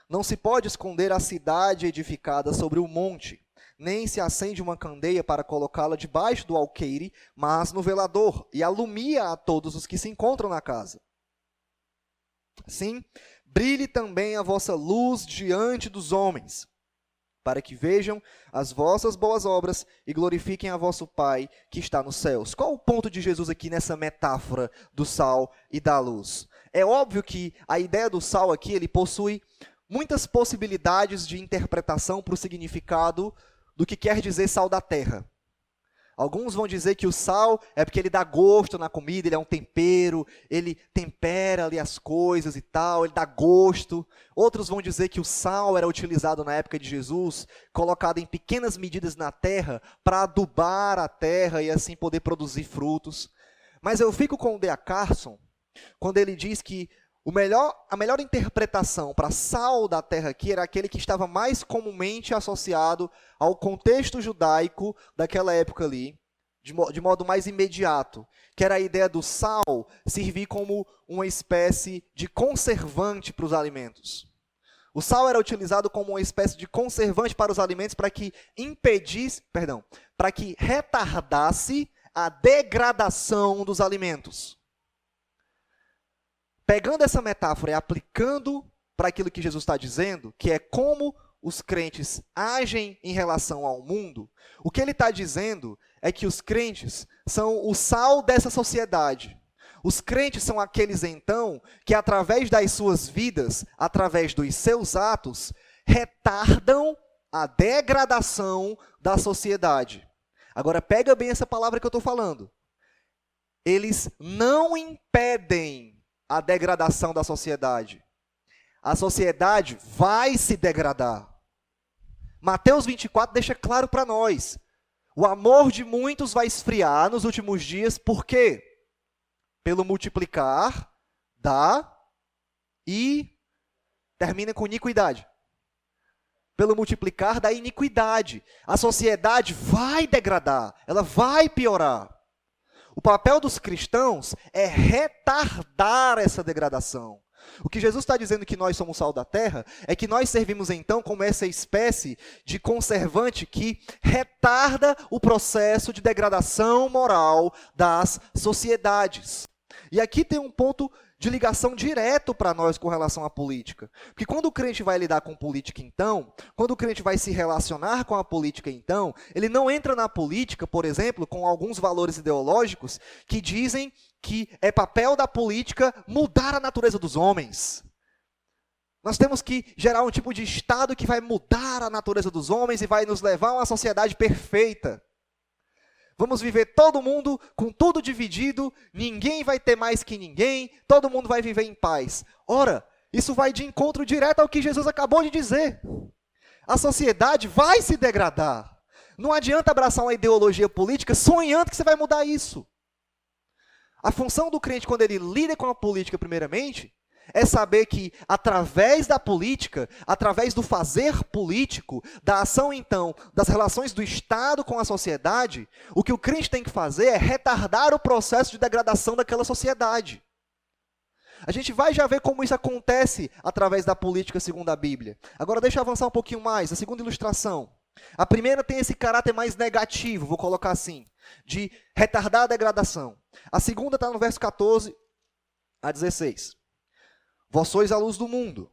Não se pode esconder a cidade edificada sobre o monte, nem se acende uma candeia para colocá-la debaixo do alqueire, mas no velador, e alumia a todos os que se encontram na casa. Sim, brilhe também a vossa luz diante dos homens, para que vejam as vossas boas obras e glorifiquem a vosso Pai que está nos céus. Qual o ponto de Jesus aqui nessa metáfora do sal e da luz? É óbvio que a ideia do sal aqui, ele possui muitas possibilidades de interpretação para o significado do que quer dizer sal da terra. Alguns vão dizer que o sal é porque ele dá gosto na comida, ele é um tempero, ele tempera ali as coisas e tal, ele dá gosto. Outros vão dizer que o sal era utilizado na época de Jesus, colocado em pequenas medidas na terra, para adubar a terra e assim poder produzir frutos. Mas eu fico com o D.A. Carson, quando ele diz que a melhor interpretação para sal da terra aqui era aquele que estava mais comumente associado ao contexto judaico daquela época ali, de modo mais imediato, que era a ideia do sal servir como uma espécie de conservante para os alimentos. O sal era utilizado como uma espécie de conservante para os alimentos para que retardasse a degradação dos alimentos. Pegando essa metáfora e aplicando para aquilo que Jesus está dizendo, que é como os crentes agem em relação ao mundo, o que ele está dizendo é que os crentes são o sal dessa sociedade. Os crentes são aqueles, então, que através das suas vidas, através dos seus atos, retardam a degradação da sociedade. Agora, pega bem essa palavra que eu estou falando. Eles não impedem a degradação da sociedade. A sociedade vai se degradar. Mateus 24 deixa claro para nós. O amor de muitos vai esfriar nos últimos dias, por quê? Pelo multiplicar termina com iniquidade. Pelo multiplicar da iniquidade. A sociedade vai degradar, ela vai piorar. O papel dos cristãos é retardar essa degradação. O que Jesus está dizendo que nós somos sal da terra é que nós servimos então como essa espécie de conservante que retarda o processo de degradação moral das sociedades. E aqui tem um ponto de ligação direto para nós com relação à política. Porque quando o crente vai lidar com política então, quando o crente vai se relacionar com a política então, ele não entra na política, por exemplo, com alguns valores ideológicos que dizem que é papel da política mudar a natureza dos homens. Nós temos que gerar um tipo de Estado que vai mudar a natureza dos homens e vai nos levar a uma sociedade perfeita. Vamos viver todo mundo com tudo dividido, ninguém vai ter mais que ninguém, todo mundo vai viver em paz. Ora, isso vai de encontro direto ao que Jesus acabou de dizer. A sociedade vai se degradar. Não adianta abraçar uma ideologia política sonhando que você vai mudar isso. A função do crente, quando ele lida com a política, primeiramente, é saber que, através da política, através do fazer político, da ação, então, das relações do Estado com a sociedade, o que o crente tem que fazer é retardar o processo de degradação daquela sociedade. A gente vai já ver como isso acontece através da política segundo a Bíblia. Agora, deixa eu avançar um pouquinho mais. A segunda ilustração. A primeira tem esse caráter mais negativo, vou colocar assim, de retardar a degradação. A segunda está no verso 14 a 16. Vós sois a luz do mundo.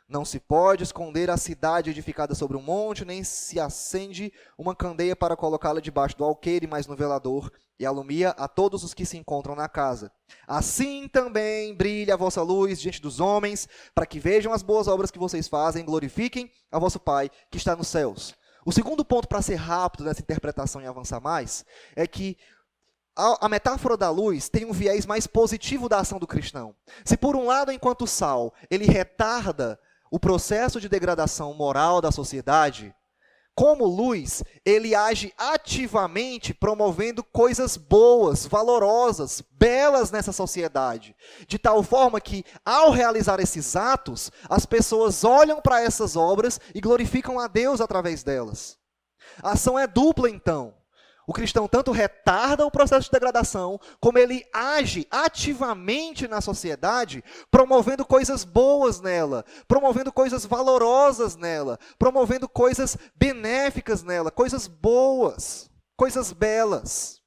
Não se pode esconder a cidade edificada sobre um monte, nem se acende uma candeia para colocá-la debaixo do alqueire, mas no velador, e alumia a todos os que se encontram na casa. Assim também brilha a vossa luz diante dos homens, para que vejam as boas obras que vocês fazem e glorifiquem a vosso Pai que está nos céus. O segundo ponto, para ser rápido nessa interpretação e avançar mais, é que a metáfora da luz tem um viés mais positivo da ação do cristão. Se por um lado, enquanto o sal, ele retarda o processo de degradação moral da sociedade, como luz, ele age ativamente promovendo coisas boas, valorosas, belas nessa sociedade. De tal forma que, ao realizar esses atos, as pessoas olham para essas obras e glorificam a Deus através delas. A ação é dupla, então. O cristão tanto retarda o processo de degradação, como ele age ativamente na sociedade, promovendo coisas boas nela, promovendo coisas valorosas nela, promovendo coisas benéficas nela, coisas boas, coisas belas.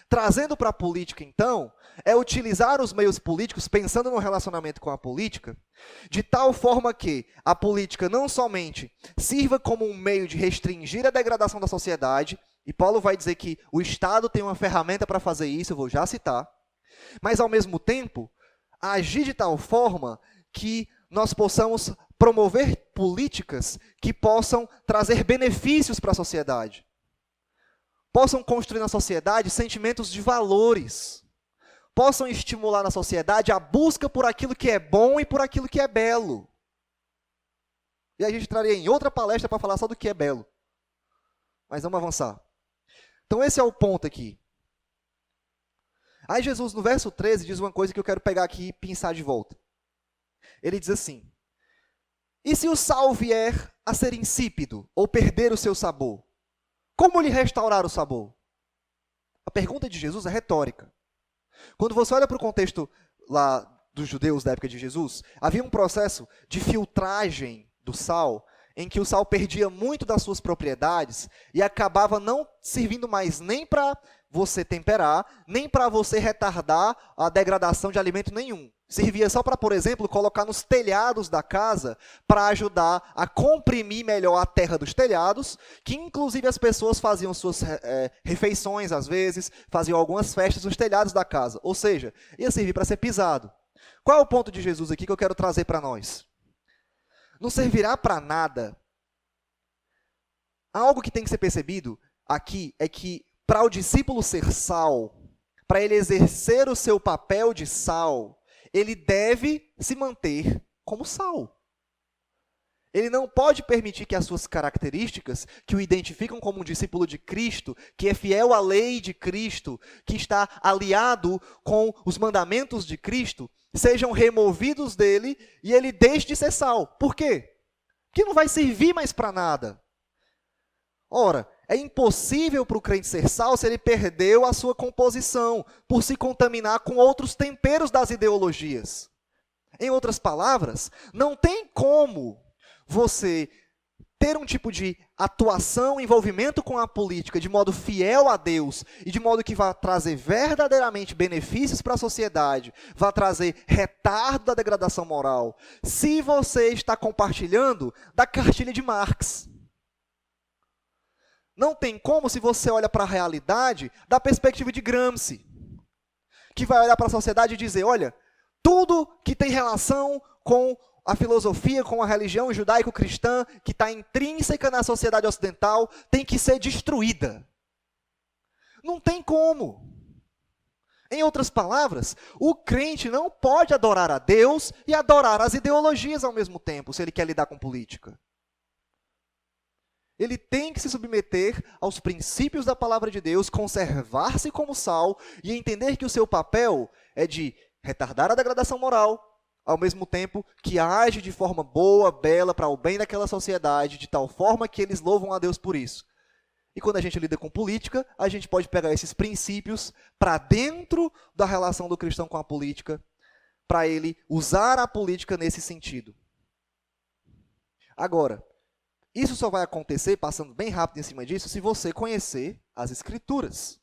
Trazendo para a política, então, é utilizar os meios políticos, pensando no relacionamento com a política, de tal forma que a política não somente sirva como um meio de restringir a degradação da sociedade, e Paulo vai dizer que o Estado tem uma ferramenta para fazer isso, eu vou já citar, mas ao mesmo tempo, agir de tal forma que nós possamos promover políticas que possam trazer benefícios para a sociedade. Possam construir na sociedade sentimentos de valores. Possam estimular na sociedade a busca por aquilo que é bom e por aquilo que é belo. E a gente traria em outra palestra para falar só do que é belo. Mas vamos avançar. Então esse é o ponto aqui. Aí Jesus, no verso 13, diz uma coisa que eu quero pegar aqui e pensar de volta. Ele diz assim: e se o sal vier a ser insípido ou perder o seu sabor? Como lhe restaurar o sabor? A pergunta de Jesus é retórica. Quando você olha para o contexto lá dos judeus da época de Jesus, havia um processo de filtragem do sal, em que o sal perdia muito das suas propriedades e acabava não servindo mais nem para você temperar, nem para você retardar a degradação de alimento nenhum. Servia só para, por exemplo, colocar nos telhados da casa para ajudar a comprimir melhor a terra dos telhados, que inclusive as pessoas faziam suas refeições, às vezes, faziam algumas festas nos telhados da casa. Ou seja, ia servir para ser pisado. Qual é o ponto de Jesus aqui que eu quero trazer para nós? Não servirá para nada. Algo que tem que ser percebido aqui é que para o discípulo ser sal, para ele exercer o seu papel de sal, ele deve se manter como sal. Ele não pode permitir que as suas características, que o identificam como um discípulo de Cristo, que é fiel à lei de Cristo, que está aliado com os mandamentos de Cristo, sejam removidos dele e ele deixe de ser sal. Por quê? Porque não vai servir mais para nada. Ora, é impossível para o crente ser sal se ele perdeu a sua composição, por se contaminar com outros temperos das ideologias. Em outras palavras, não tem como você ter um tipo de atuação, envolvimento com a política de modo fiel a Deus e de modo que vá trazer verdadeiramente benefícios para a sociedade, vá trazer retardo da degradação moral, se você está compartilhando da cartilha de Marx. Não tem como se você olha para a realidade da perspectiva de Gramsci, que vai olhar para a sociedade e dizer, olha, tudo que tem relação com a filosofia, com a religião judaico-cristã, que está intrínseca na sociedade ocidental, tem que ser destruída. Não tem como. Em outras palavras, o crente não pode adorar a Deus e adorar as ideologias ao mesmo tempo, se ele quer lidar com política. Ele tem que se submeter aos princípios da palavra de Deus, conservar-se como sal e entender que o seu papel é de retardar a degradação moral, ao mesmo tempo que age de forma boa, bela, para o bem daquela sociedade, de tal forma que eles louvam a Deus por isso. E quando a gente lida com política, a gente pode pegar esses princípios para dentro da relação do cristão com a política, para ele usar a política nesse sentido. Agora, isso só vai acontecer, passando bem rápido em cima disso, se você conhecer as Escrituras.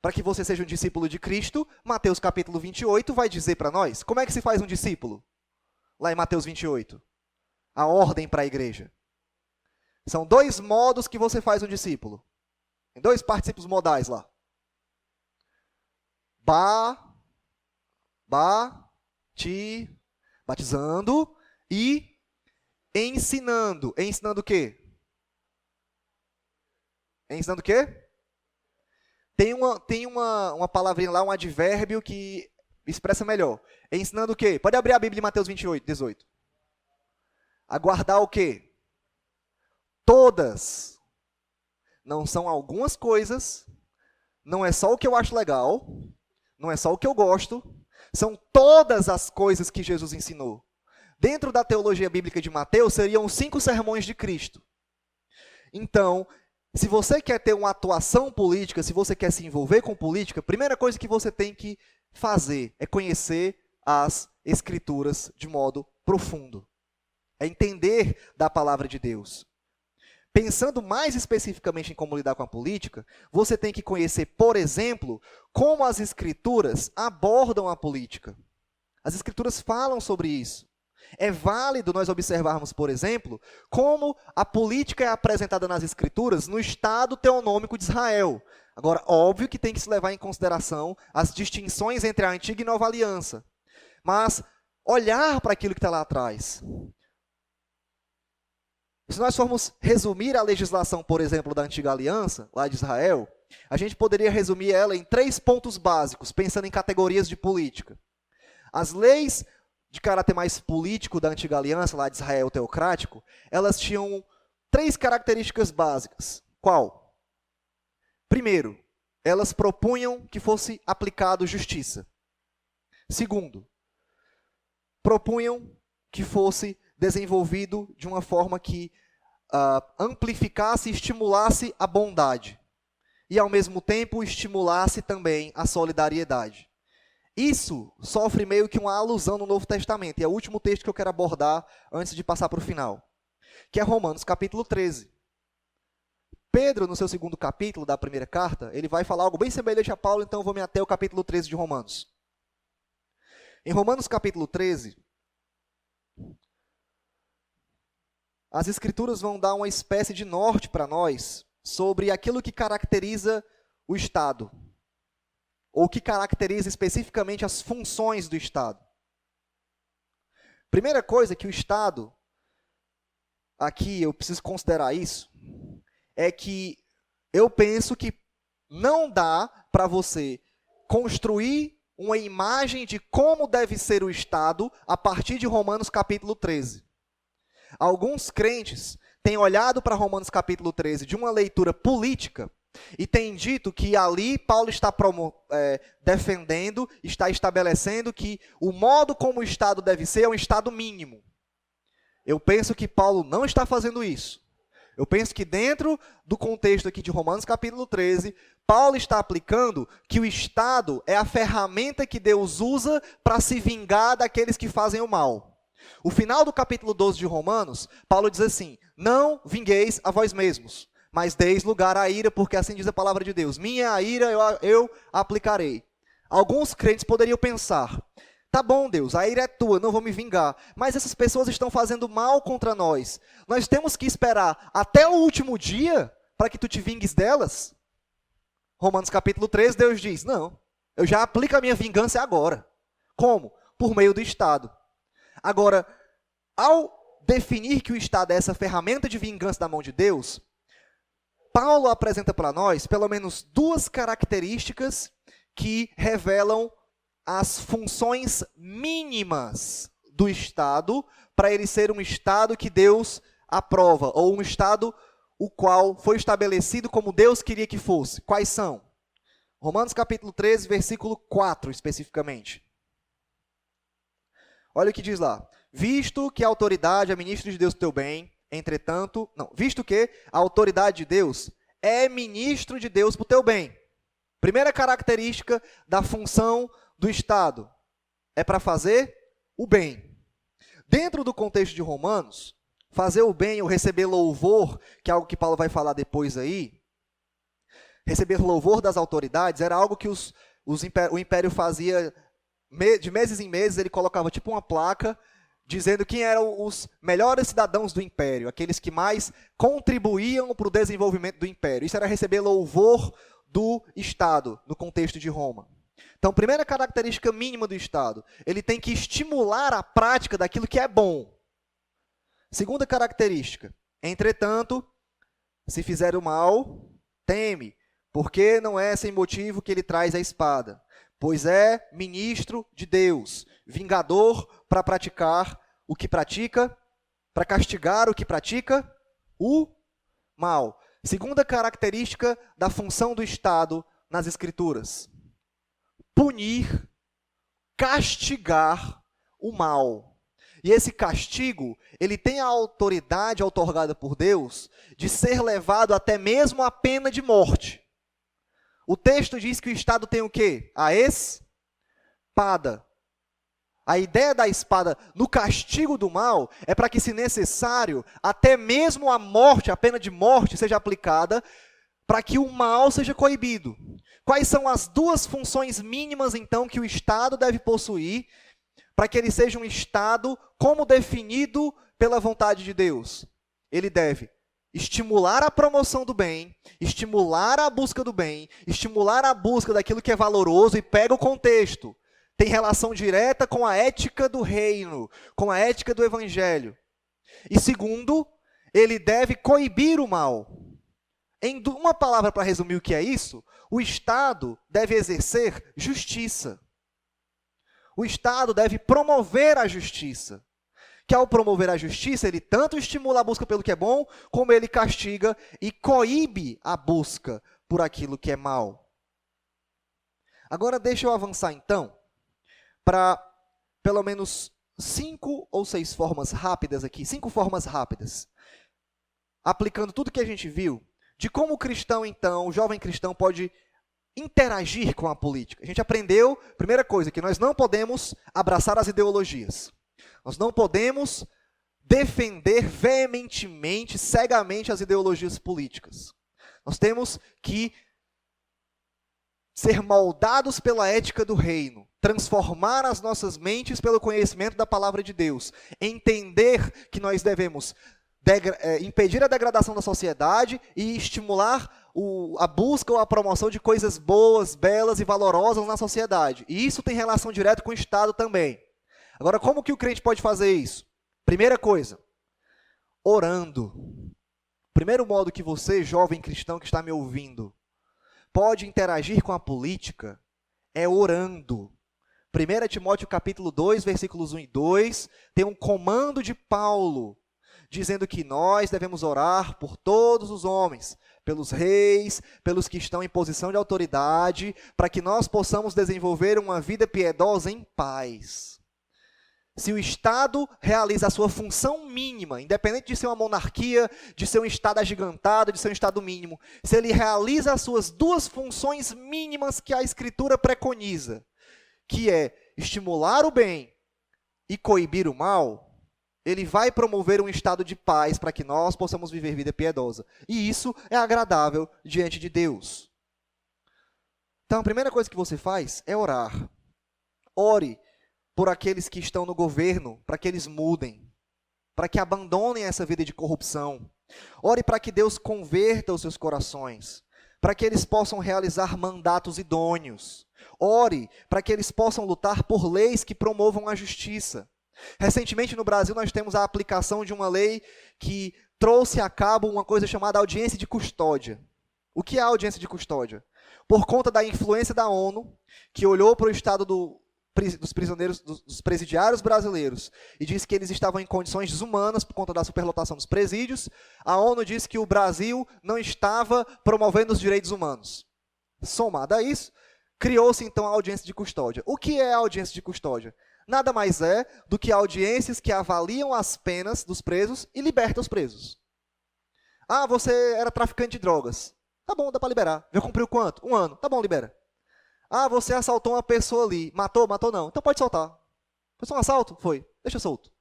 Para que você seja um discípulo de Cristo, Mateus capítulo 28 vai dizer para nós, como é que se faz um discípulo? Lá em Mateus 28. A ordem para a igreja. São 2 modos que você faz um discípulo. Tem 2 particípios modais lá. Batizando e ensinando. Ensinando o quê? Ensinando o quê? Tem uma palavrinha lá, um advérbio que expressa melhor. Ensinando o quê? Pode abrir a Bíblia em Mateus 28, 18. Aguardar o quê? Todas. Não são algumas coisas, não é só o que eu acho legal, não é só o que eu gosto, são todas as coisas que Jesus ensinou. Dentro da teologia bíblica de Mateus, seriam os 5 sermões de Cristo. Então, se você quer ter uma atuação política, se você quer se envolver com política, a primeira coisa que você tem que fazer é conhecer as Escrituras de modo profundo. É entender da palavra de Deus. Pensando mais especificamente em como lidar com a política, você tem que conhecer, por exemplo, como as Escrituras abordam a política. As Escrituras falam sobre isso. É válido nós observarmos, por exemplo, como a política é apresentada nas Escrituras no Estado teonômico de Israel. Agora, óbvio que tem que se levar em consideração as distinções entre a antiga e nova aliança. Mas olhar para aquilo que está lá atrás. Se nós formos resumir a legislação, por exemplo, da Antiga Aliança, lá de Israel, a gente poderia resumir ela em 3 pontos básicos, pensando em categorias de política. As leis de caráter mais político da Antiga Aliança, lá de Israel teocrático, elas tinham 3 características básicas. Qual? Primeiro, elas propunham que fosse aplicado justiça. Segundo, propunham que fosse desenvolvido de uma forma que amplificasse e estimulasse a bondade. E, ao mesmo tempo, estimulasse também a solidariedade. Isso sofre meio que uma alusão no Novo Testamento. E é o último texto que eu quero abordar antes de passar para o final, que é Romanos capítulo 13. Pedro, no seu segundo capítulo da primeira carta, ele vai falar algo bem semelhante a Paulo, então eu vou me ater ao capítulo 13 de Romanos. Em Romanos capítulo 13, as Escrituras vão dar uma espécie de norte para nós sobre aquilo que caracteriza o Estado, ou que caracteriza especificamente as funções do Estado. Primeira coisa que o Estado, aqui eu preciso considerar isso, é que eu penso que não dá para você construir uma imagem de como deve ser o Estado a partir de Romanos capítulo 13. Alguns crentes têm olhado para Romanos capítulo 13 de uma leitura política e têm dito que ali Paulo está defendendo, está estabelecendo que o modo como o Estado deve ser é um Estado mínimo. Eu penso que Paulo não está fazendo isso. Eu penso que dentro do contexto aqui de Romanos capítulo 13, Paulo está aplicando que o Estado é a ferramenta que Deus usa para se vingar daqueles que fazem o mal. O final do capítulo 12 de Romanos, Paulo diz assim: não vingueis a vós mesmos, mas deis lugar à ira, porque assim diz a palavra de Deus. Minha ira eu aplicarei. Alguns crentes poderiam pensar: tá bom, Deus, a ira é tua, não vou me vingar. Mas essas pessoas estão fazendo mal contra nós. Nós temos que esperar até o último dia para que tu te vingues delas? Romanos capítulo 13, Deus diz: não, eu já aplico a minha vingança agora. Como? Por meio do Estado. Agora, ao definir que o Estado é essa ferramenta de vingança da mão de Deus, Paulo apresenta para nós pelo menos 2 características que revelam as funções mínimas do Estado para ele ser um Estado que Deus aprova, ou um Estado o qual foi estabelecido como Deus queria que fosse. Quais são? Romanos capítulo 13, versículo 4, especificamente. Olha o que diz lá: visto que a autoridade é ministro de Deus do teu bem, visto que a autoridade de Deus é ministro de Deus para o teu bem. Primeira característica da função do Estado é para fazer o bem. Dentro do contexto de Romanos, fazer o bem ou receber louvor, que é algo que Paulo vai falar depois aí, receber louvor das autoridades era algo que o império fazia. De meses em meses ele colocava tipo uma placa dizendo quem eram os melhores cidadãos do império, aqueles que mais contribuíam para o desenvolvimento do império. Isso era receber louvor do Estado, no contexto de Roma. Então, primeira característica mínima do Estado, ele tem que estimular a prática daquilo que é bom. Segunda característica: entretanto, se fizer o mal, teme, porque não é sem motivo que ele traz a espada. Pois é ministro de Deus, vingador para praticar o que pratica, para castigar o que pratica o mal. Segunda característica da função do Estado nas Escrituras: punir, castigar o mal. E esse castigo, ele tem a autoridade outorgada por Deus de ser levado até mesmo à pena de morte. O texto diz que o Estado tem o quê? A espada. A ideia da espada no castigo do mal é para que, se necessário, até mesmo a morte, a pena de morte, seja aplicada para que o mal seja coibido. Quais são as 2 funções mínimas, então, que o Estado deve possuir para que ele seja um Estado como definido pela vontade de Deus? Ele deve estimular a promoção do bem, estimular a busca do bem, estimular a busca daquilo que é valoroso, e pega o contexto. Tem relação direta com a ética do reino, com a ética do evangelho. E segundo, ele deve coibir o mal. Em uma palavra para resumir o que é isso, o Estado deve exercer justiça. O Estado deve promover a justiça. Que ao promover a justiça, ele tanto estimula a busca pelo que é bom, como ele castiga e coíbe a busca por aquilo que é mal. Agora deixa eu avançar então para pelo menos 5 ou 6 formas rápidas aqui, 5 formas rápidas, aplicando tudo que a gente viu, de como o cristão então, o jovem cristão pode interagir com a política. A gente aprendeu, primeira coisa, que nós não podemos abraçar as ideologias. Nós não podemos defender veementemente, cegamente as ideologias políticas. Nós temos que ser moldados pela ética do reino, transformar as nossas mentes pelo conhecimento da palavra de Deus, entender que nós devemos impedir a degradação da sociedade e estimular a busca ou a promoção de coisas boas, belas e valorosas na sociedade. E isso tem relação direta com o Estado também. Agora, como que o crente pode fazer isso? Primeira coisa, orando. Primeiro modo que você, jovem cristão que está me ouvindo, pode interagir com a política é orando. 1 Timóteo capítulo 2, versículos 1 e 2, tem um comando de Paulo, dizendo que nós devemos orar por todos os homens, pelos reis, pelos que estão em posição de autoridade, para que nós possamos desenvolver uma vida piedosa em paz. Se o Estado realiza a sua função mínima, independente de ser uma monarquia, de ser um Estado agigantado, de ser um Estado mínimo, se ele realiza as suas 2 funções mínimas que a Escritura preconiza, que é estimular o bem e coibir o mal, ele vai promover um estado de paz para que nós possamos viver vida piedosa. E isso é agradável diante de Deus. Então, a primeira coisa que você faz é orar. Ore por aqueles que estão no governo, para que eles mudem, para que abandonem essa vida de corrupção. Ore para que Deus converta os seus corações, para que eles possam realizar mandatos idôneos. Ore para que eles possam lutar por leis que promovam a justiça. Recentemente no Brasil nós temos a aplicação de uma lei que trouxe a cabo uma coisa chamada audiência de custódia. O que é a audiência de custódia? Por conta da influência da ONU, que olhou para o estado dos prisioneiros, dos presidiários brasileiros, e disse que eles estavam em condições desumanas por conta da superlotação dos presídios, a ONU disse que o Brasil não estava promovendo os direitos humanos. Somado a isso, criou-se então a audiência de custódia. O que é a audiência de custódia? Nada mais é do que audiências que avaliam as penas dos presos e libertam os presos. Ah, você era traficante de drogas. Tá bom, dá para liberar. Já cumpriu quanto? 1 ano. Tá bom, libera. Ah, você assaltou uma pessoa ali. Matou? Matou não. Então pode soltar. Foi só um assalto? Foi. Deixa solto.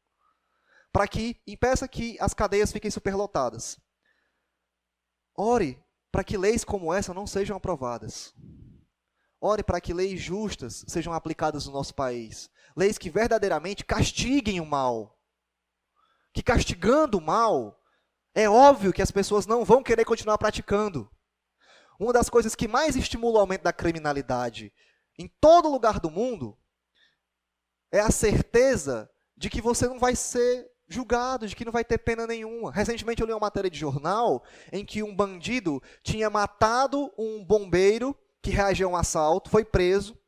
Para que impeça que as cadeias fiquem superlotadas. Ore para que leis como essa não sejam aprovadas. Ore para que leis justas sejam aplicadas no nosso país. Leis que verdadeiramente castiguem o mal. Que castigando o mal, é óbvio que as pessoas não vão querer continuar praticando. Uma das coisas que mais estimula o aumento da criminalidade em todo lugar do mundo é a certeza de que você não vai ser julgado, de que não vai ter pena nenhuma. Recentemente eu li uma matéria de jornal em que um bandido tinha matado um bombeiro que reagiu a um assalto, foi preso,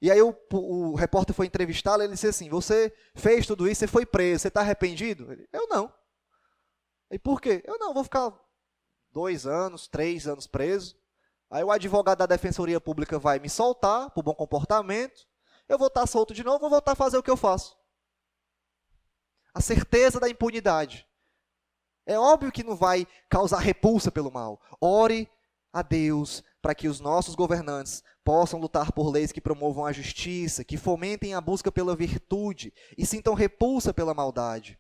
e aí o repórter foi entrevistá-lo e ele disse assim, você fez tudo isso, você foi preso, você está arrependido? Ele, eu não. E por quê? Eu não, vou ficar 2 anos, 3 anos preso, aí o advogado da Defensoria Pública vai me soltar por bom comportamento, eu vou estar solto de novo, vou voltar a fazer o que eu faço. A certeza da impunidade. É óbvio que não vai causar repulsa pelo mal. Ore a Deus para que os nossos governantes possam lutar por leis que promovam a justiça, que fomentem a busca pela virtude e sintam repulsa pela maldade.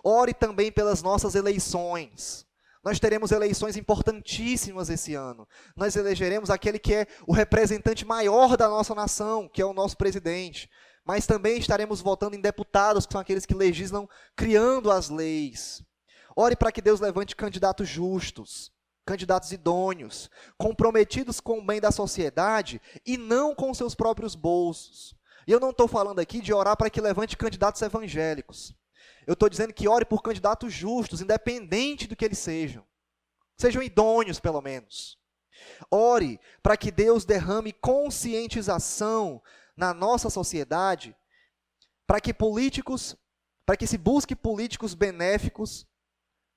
Ore também pelas nossas eleições. Nós teremos eleições importantíssimas esse ano. Nós elegeremos aquele que é o representante maior da nossa nação, que é o nosso presidente. Mas também estaremos votando em deputados, que são aqueles que legislam criando as leis. Ore para que Deus levante candidatos justos, candidatos idôneos, comprometidos com o bem da sociedade e não com seus próprios bolsos. E eu não estou falando aqui de orar para que levante candidatos evangélicos. Eu estou dizendo que ore por candidatos justos, independente do que eles sejam. Sejam idôneos, pelo menos. Ore para que Deus derrame conscientização na nossa sociedade, para que se busque políticos benéficos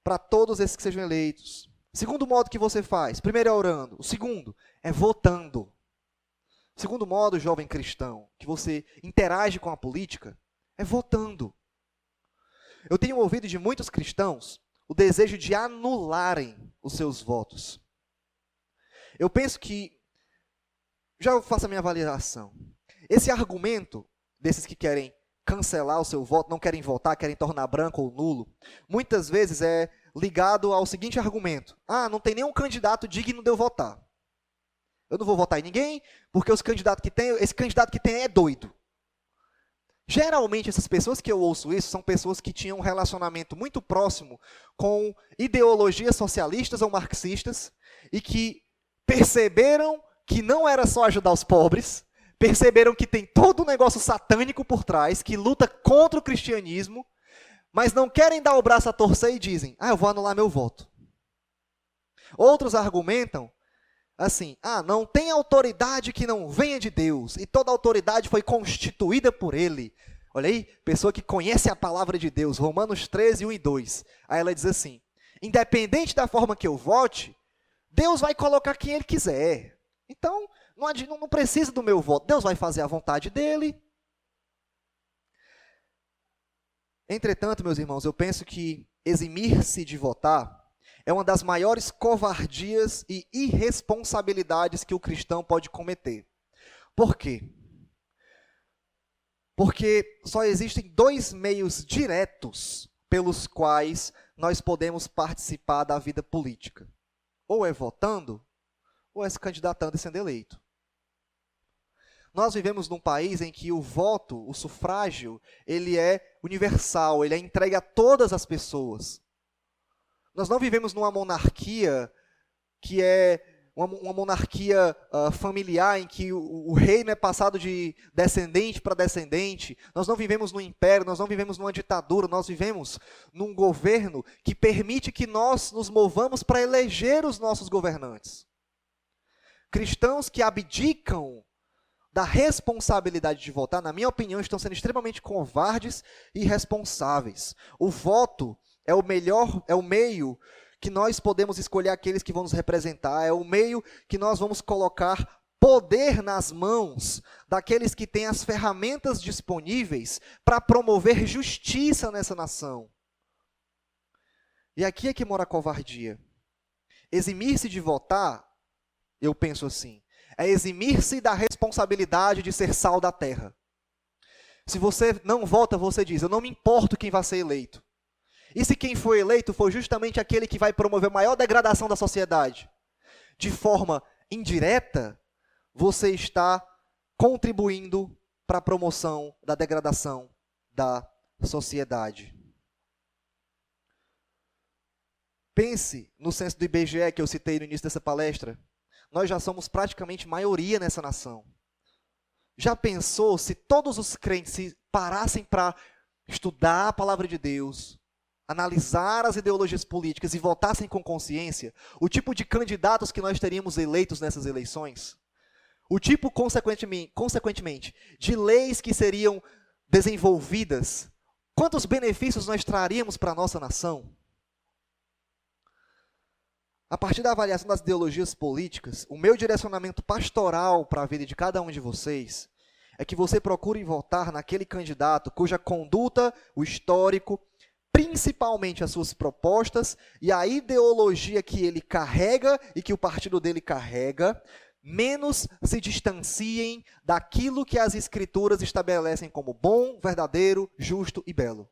para todos esses que sejam eleitos. Segundo modo que você faz, primeiro é orando, o segundo é votando. O segundo modo, jovem cristão, que você interage com a política, é votando. Eu tenho ouvido de muitos cristãos o desejo de anularem os seus votos. Eu penso que, já faço a minha avaliação, esse argumento desses que querem cancelar o seu voto, não querem votar, querem tornar branco ou nulo, muitas vezes é ligado ao seguinte argumento: não tem nenhum candidato digno de eu votar. Eu não vou votar em ninguém, porque esse candidato que tem é doido. Geralmente, essas pessoas que eu ouço isso são pessoas que tinham um relacionamento muito próximo com ideologias socialistas ou marxistas e que perceberam que não era só ajudar os pobres, perceberam que tem todo um negócio satânico por trás, que luta contra o cristianismo, mas não querem dar o braço a torcer e dizem: eu vou anular meu voto. Outros argumentam assim: não tem autoridade que não venha de Deus, e toda autoridade foi constituída por Ele. Olha aí, pessoa que conhece a palavra de Deus, Romanos 13, 1 e 2. Aí ela diz assim: independente da forma que eu vote, Deus vai colocar quem Ele quiser. Então, não precisa do meu voto, Deus vai fazer a vontade dEle. Entretanto, meus irmãos, eu penso que eximir-se de votar é uma das maiores covardias e irresponsabilidades que o cristão pode cometer. Por quê? Porque só existem dois meios diretos pelos quais nós podemos participar da vida política. Ou é votando, ou é se candidatando e sendo eleito. Nós vivemos num país em que o voto, o sufrágio, ele é universal, ele é entregue a todas as pessoas. Nós não vivemos numa monarquia que é uma monarquia familiar, em que o reino é passado de descendente para descendente. Nós não vivemos num império, nós não vivemos numa ditadura, nós vivemos num governo que permite que nós nos movamos para eleger os nossos governantes. Cristãos que abdicam da responsabilidade de votar, na minha opinião, estão sendo extremamente covardes e irresponsáveis. O voto é o meio que nós podemos escolher aqueles que vão nos representar, é o meio que nós vamos colocar poder nas mãos daqueles que têm as ferramentas disponíveis para promover justiça nessa nação. E aqui é que mora a covardia. Eximir-se de votar, eu penso assim, é eximir-se da responsabilidade de ser sal da terra. Se você não vota, você diz: eu não me importo quem vai ser eleito. E se quem foi eleito for justamente aquele que vai promover a maior degradação da sociedade? De forma indireta, você está contribuindo para a promoção da degradação da sociedade. Pense no censo do IBGE que eu citei no início dessa palestra. Nós já somos praticamente maioria nessa nação. Já pensou se todos os crentes se parassem para estudar a palavra de Deus, analisar as ideologias políticas e votassem com consciência, o tipo de candidatos que nós teríamos eleitos nessas eleições? O tipo, consequentemente, de leis que seriam desenvolvidas? Quantos benefícios nós traríamos para a nossa nação? A partir da avaliação das ideologias políticas, o meu direcionamento pastoral para a vida de cada um de vocês é que você procure votar naquele candidato cuja conduta, o histórico, principalmente as suas propostas e a ideologia que ele carrega e que o partido dele carrega, menos se distanciem daquilo que as Escrituras estabelecem como bom, verdadeiro, justo e belo.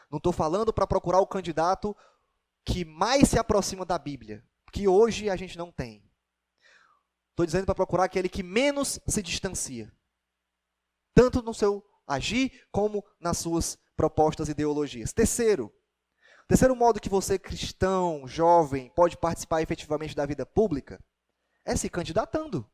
Não estou falando para procurar o candidato que mais se aproxima da Bíblia, que hoje a gente não tem. Estou dizendo para procurar aquele que menos se distancia, tanto no seu agir como nas suas propostas e ideologias. Terceiro modo que você, cristão, jovem, pode participar efetivamente da vida pública é se candidatando.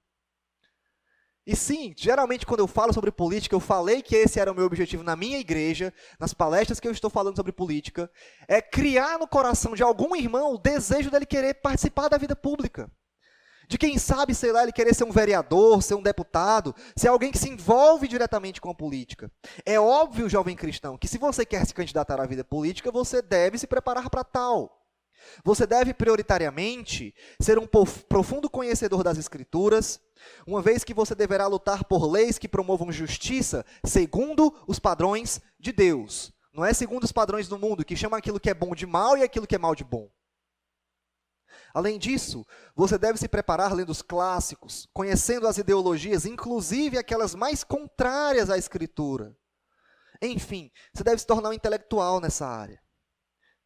E sim, geralmente quando eu falo sobre política, eu falei que esse era o meu objetivo na minha igreja, nas palestras que eu estou falando sobre política, é criar no coração de algum irmão o desejo dele querer participar da vida pública. De quem sabe, sei lá, ele querer ser um vereador, ser um deputado, ser alguém que se envolve diretamente com a política. É óbvio, jovem cristão, que se você quer se candidatar à vida política, você deve se preparar para tal. Você deve prioritariamente ser um profundo conhecedor das Escrituras, uma vez que você deverá lutar por leis que promovam justiça segundo os padrões de Deus. Não é segundo os padrões do mundo, que chama aquilo que é bom de mal e aquilo que é mal de bom. Além disso, você deve se preparar lendo os clássicos, conhecendo as ideologias, inclusive aquelas mais contrárias à Escritura. Enfim, você deve se tornar um intelectual nessa área.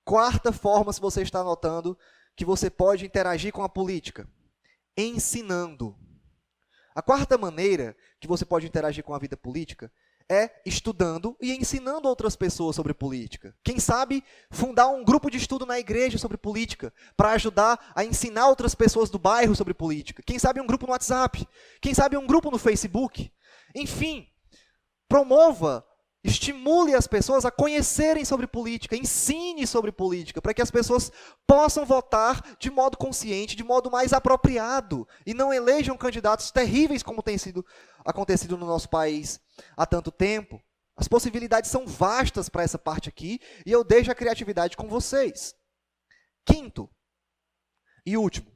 Quarta forma, se você está notando, que você pode interagir com a política: ensinando. A quarta maneira que você pode interagir com a vida política é estudando e ensinando outras pessoas sobre política. Quem sabe fundar um grupo de estudo na igreja sobre política, para ajudar a ensinar outras pessoas do bairro sobre política. Quem sabe um grupo no WhatsApp, quem sabe um grupo no Facebook. Enfim, promova, estimule as pessoas a conhecerem sobre política, ensine sobre política, para que as pessoas possam votar de modo consciente, de modo mais apropriado, e não elejam candidatos terríveis como tem acontecido no nosso país há tanto tempo. As possibilidades são vastas para essa parte aqui, e eu deixo a criatividade com vocês. Quinto e último,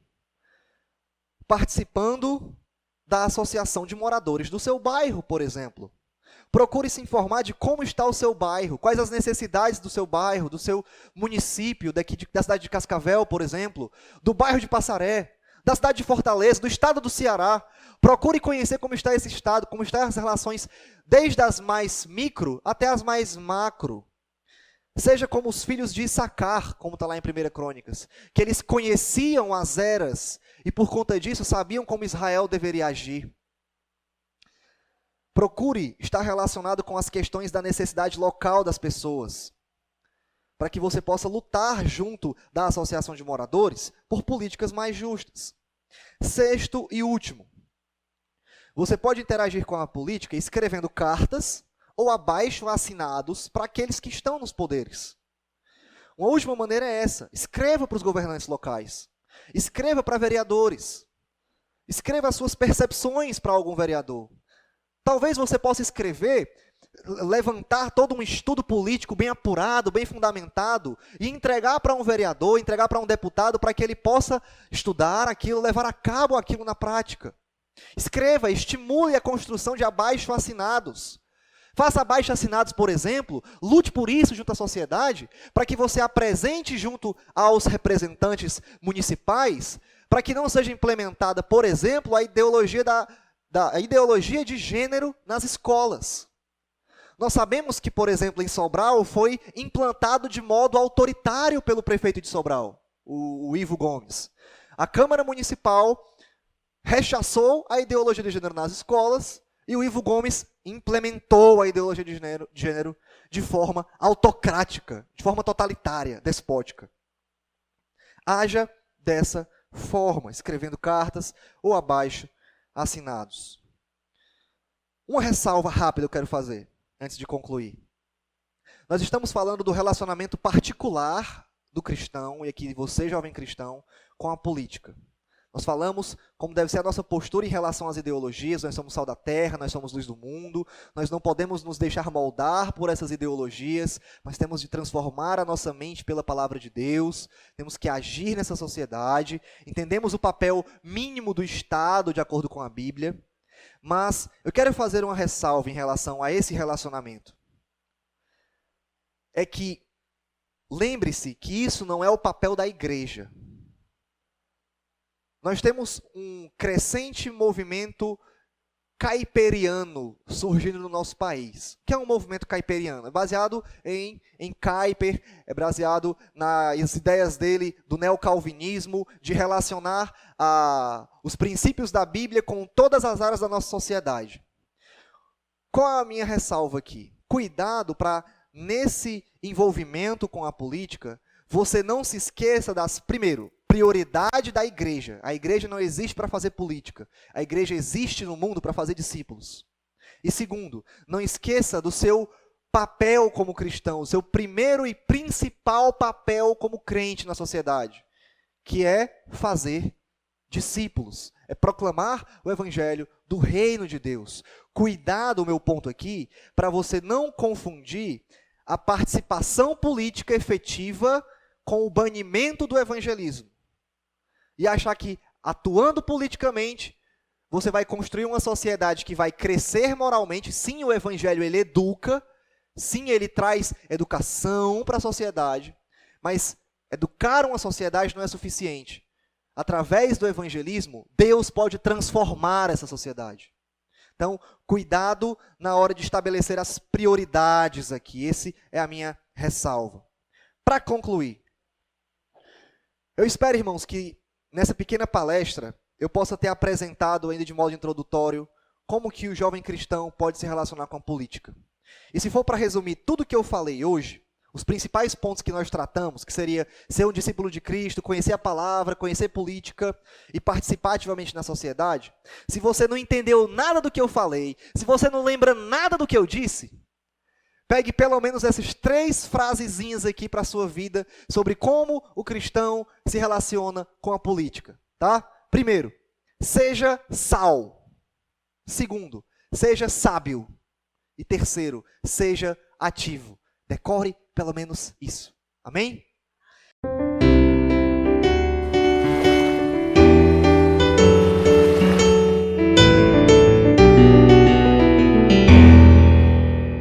participando da associação de moradores do seu bairro, por exemplo. Procure se informar de como está o seu bairro, quais as necessidades do seu bairro, do seu município, da cidade de Cascavel, por exemplo, do bairro de Passaré, da cidade de Fortaleza, do estado do Ceará. Procure conhecer como está esse estado, como estão as relações, desde as mais micro até as mais macro. Seja como os filhos de Issacar, como está lá em 1 Crônicas, que eles conheciam as eras e por conta disso sabiam como Israel deveria agir. Procure estar relacionado com as questões da necessidade local das pessoas, para que você possa lutar junto da associação de moradores por políticas mais justas. Sexto e último, você pode interagir com a política escrevendo cartas ou abaixo-assinados para aqueles que estão nos poderes. Uma última maneira é essa: escreva para os governantes locais, escreva para vereadores, escreva as suas percepções para algum vereador. Talvez você possa escrever, levantar todo um estudo político bem apurado, bem fundamentado, e entregar para um vereador, entregar para um deputado, para que ele possa estudar aquilo, levar a cabo aquilo na prática. Escreva, estimule a construção de abaixo-assinados. Faça abaixo-assinados, por exemplo, lute por isso junto à sociedade, para que você apresente junto aos representantes municipais, para que não seja implementada, por exemplo, a ideologia de gênero nas escolas. Nós sabemos que, por exemplo, em Sobral foi implantado de modo autoritário pelo prefeito de Sobral, o Ivo Gomes. A Câmara Municipal rechaçou a ideologia de gênero nas escolas e o Ivo Gomes implementou a ideologia de gênero de forma autocrática, de forma totalitária, despótica. Haja dessa forma, escrevendo cartas ou abaixo-assinados. Uma ressalva rápida eu quero fazer, antes de concluir. Nós estamos falando do relacionamento particular do cristão, e aqui você, jovem cristão, com a política. Nós falamos como deve ser a nossa postura em relação às ideologias. Nós somos sal da terra, nós somos luz do mundo, nós não podemos nos deixar moldar por essas ideologias, mas temos de transformar a nossa mente pela palavra de Deus, temos que agir nessa sociedade, entendemos o papel mínimo do Estado, de acordo com a Bíblia, mas eu quero fazer uma ressalva em relação a esse relacionamento. É que, lembre-se que isso não é o papel da igreja. Nós temos um crescente movimento caiperiano surgindo no nosso país. O que é um movimento caiperiano? É baseado em Kuyper, é baseado nas ideias dele do neocalvinismo, de relacionar os princípios da Bíblia com todas as áreas da nossa sociedade. Qual é a minha ressalva aqui? Cuidado para, nesse envolvimento com a política, você não se esqueça das, primeiro, prioridade da igreja. A igreja não existe para fazer política. A igreja existe no mundo para fazer discípulos. E segundo, não esqueça do seu papel como cristão, o seu primeiro e principal papel como crente na sociedade, que é fazer discípulos, é proclamar o evangelho do reino de Deus. Cuidado, o meu ponto aqui, para você não confundir a participação política efetiva com o banimento do evangelismo. E achar que, atuando politicamente, você vai construir uma sociedade que vai crescer moralmente. Sim, o evangelho ele educa, sim, ele traz educação para a sociedade, mas educar uma sociedade não é suficiente. Através do evangelismo, Deus pode transformar essa sociedade. Então, cuidado na hora de estabelecer as prioridades aqui. Essa é a minha ressalva. Para concluir, eu espero, irmãos, que nessa pequena palestra eu possa ter apresentado ainda de modo introdutório como que o jovem cristão pode se relacionar com a política. E se for para resumir tudo que eu falei hoje, os principais pontos que nós tratamos, que seria ser um discípulo de Cristo, conhecer a palavra, conhecer política e participar ativamente na sociedade, se você não entendeu nada do que eu falei, se você não lembra nada do que eu disse, pegue pelo menos essas 3 frasezinhas aqui para a sua vida sobre como o cristão se relaciona com a política, tá? Primeiro, seja sal. Segundo, seja sábio. E terceiro, seja ativo. Decore pelo menos isso. Amém?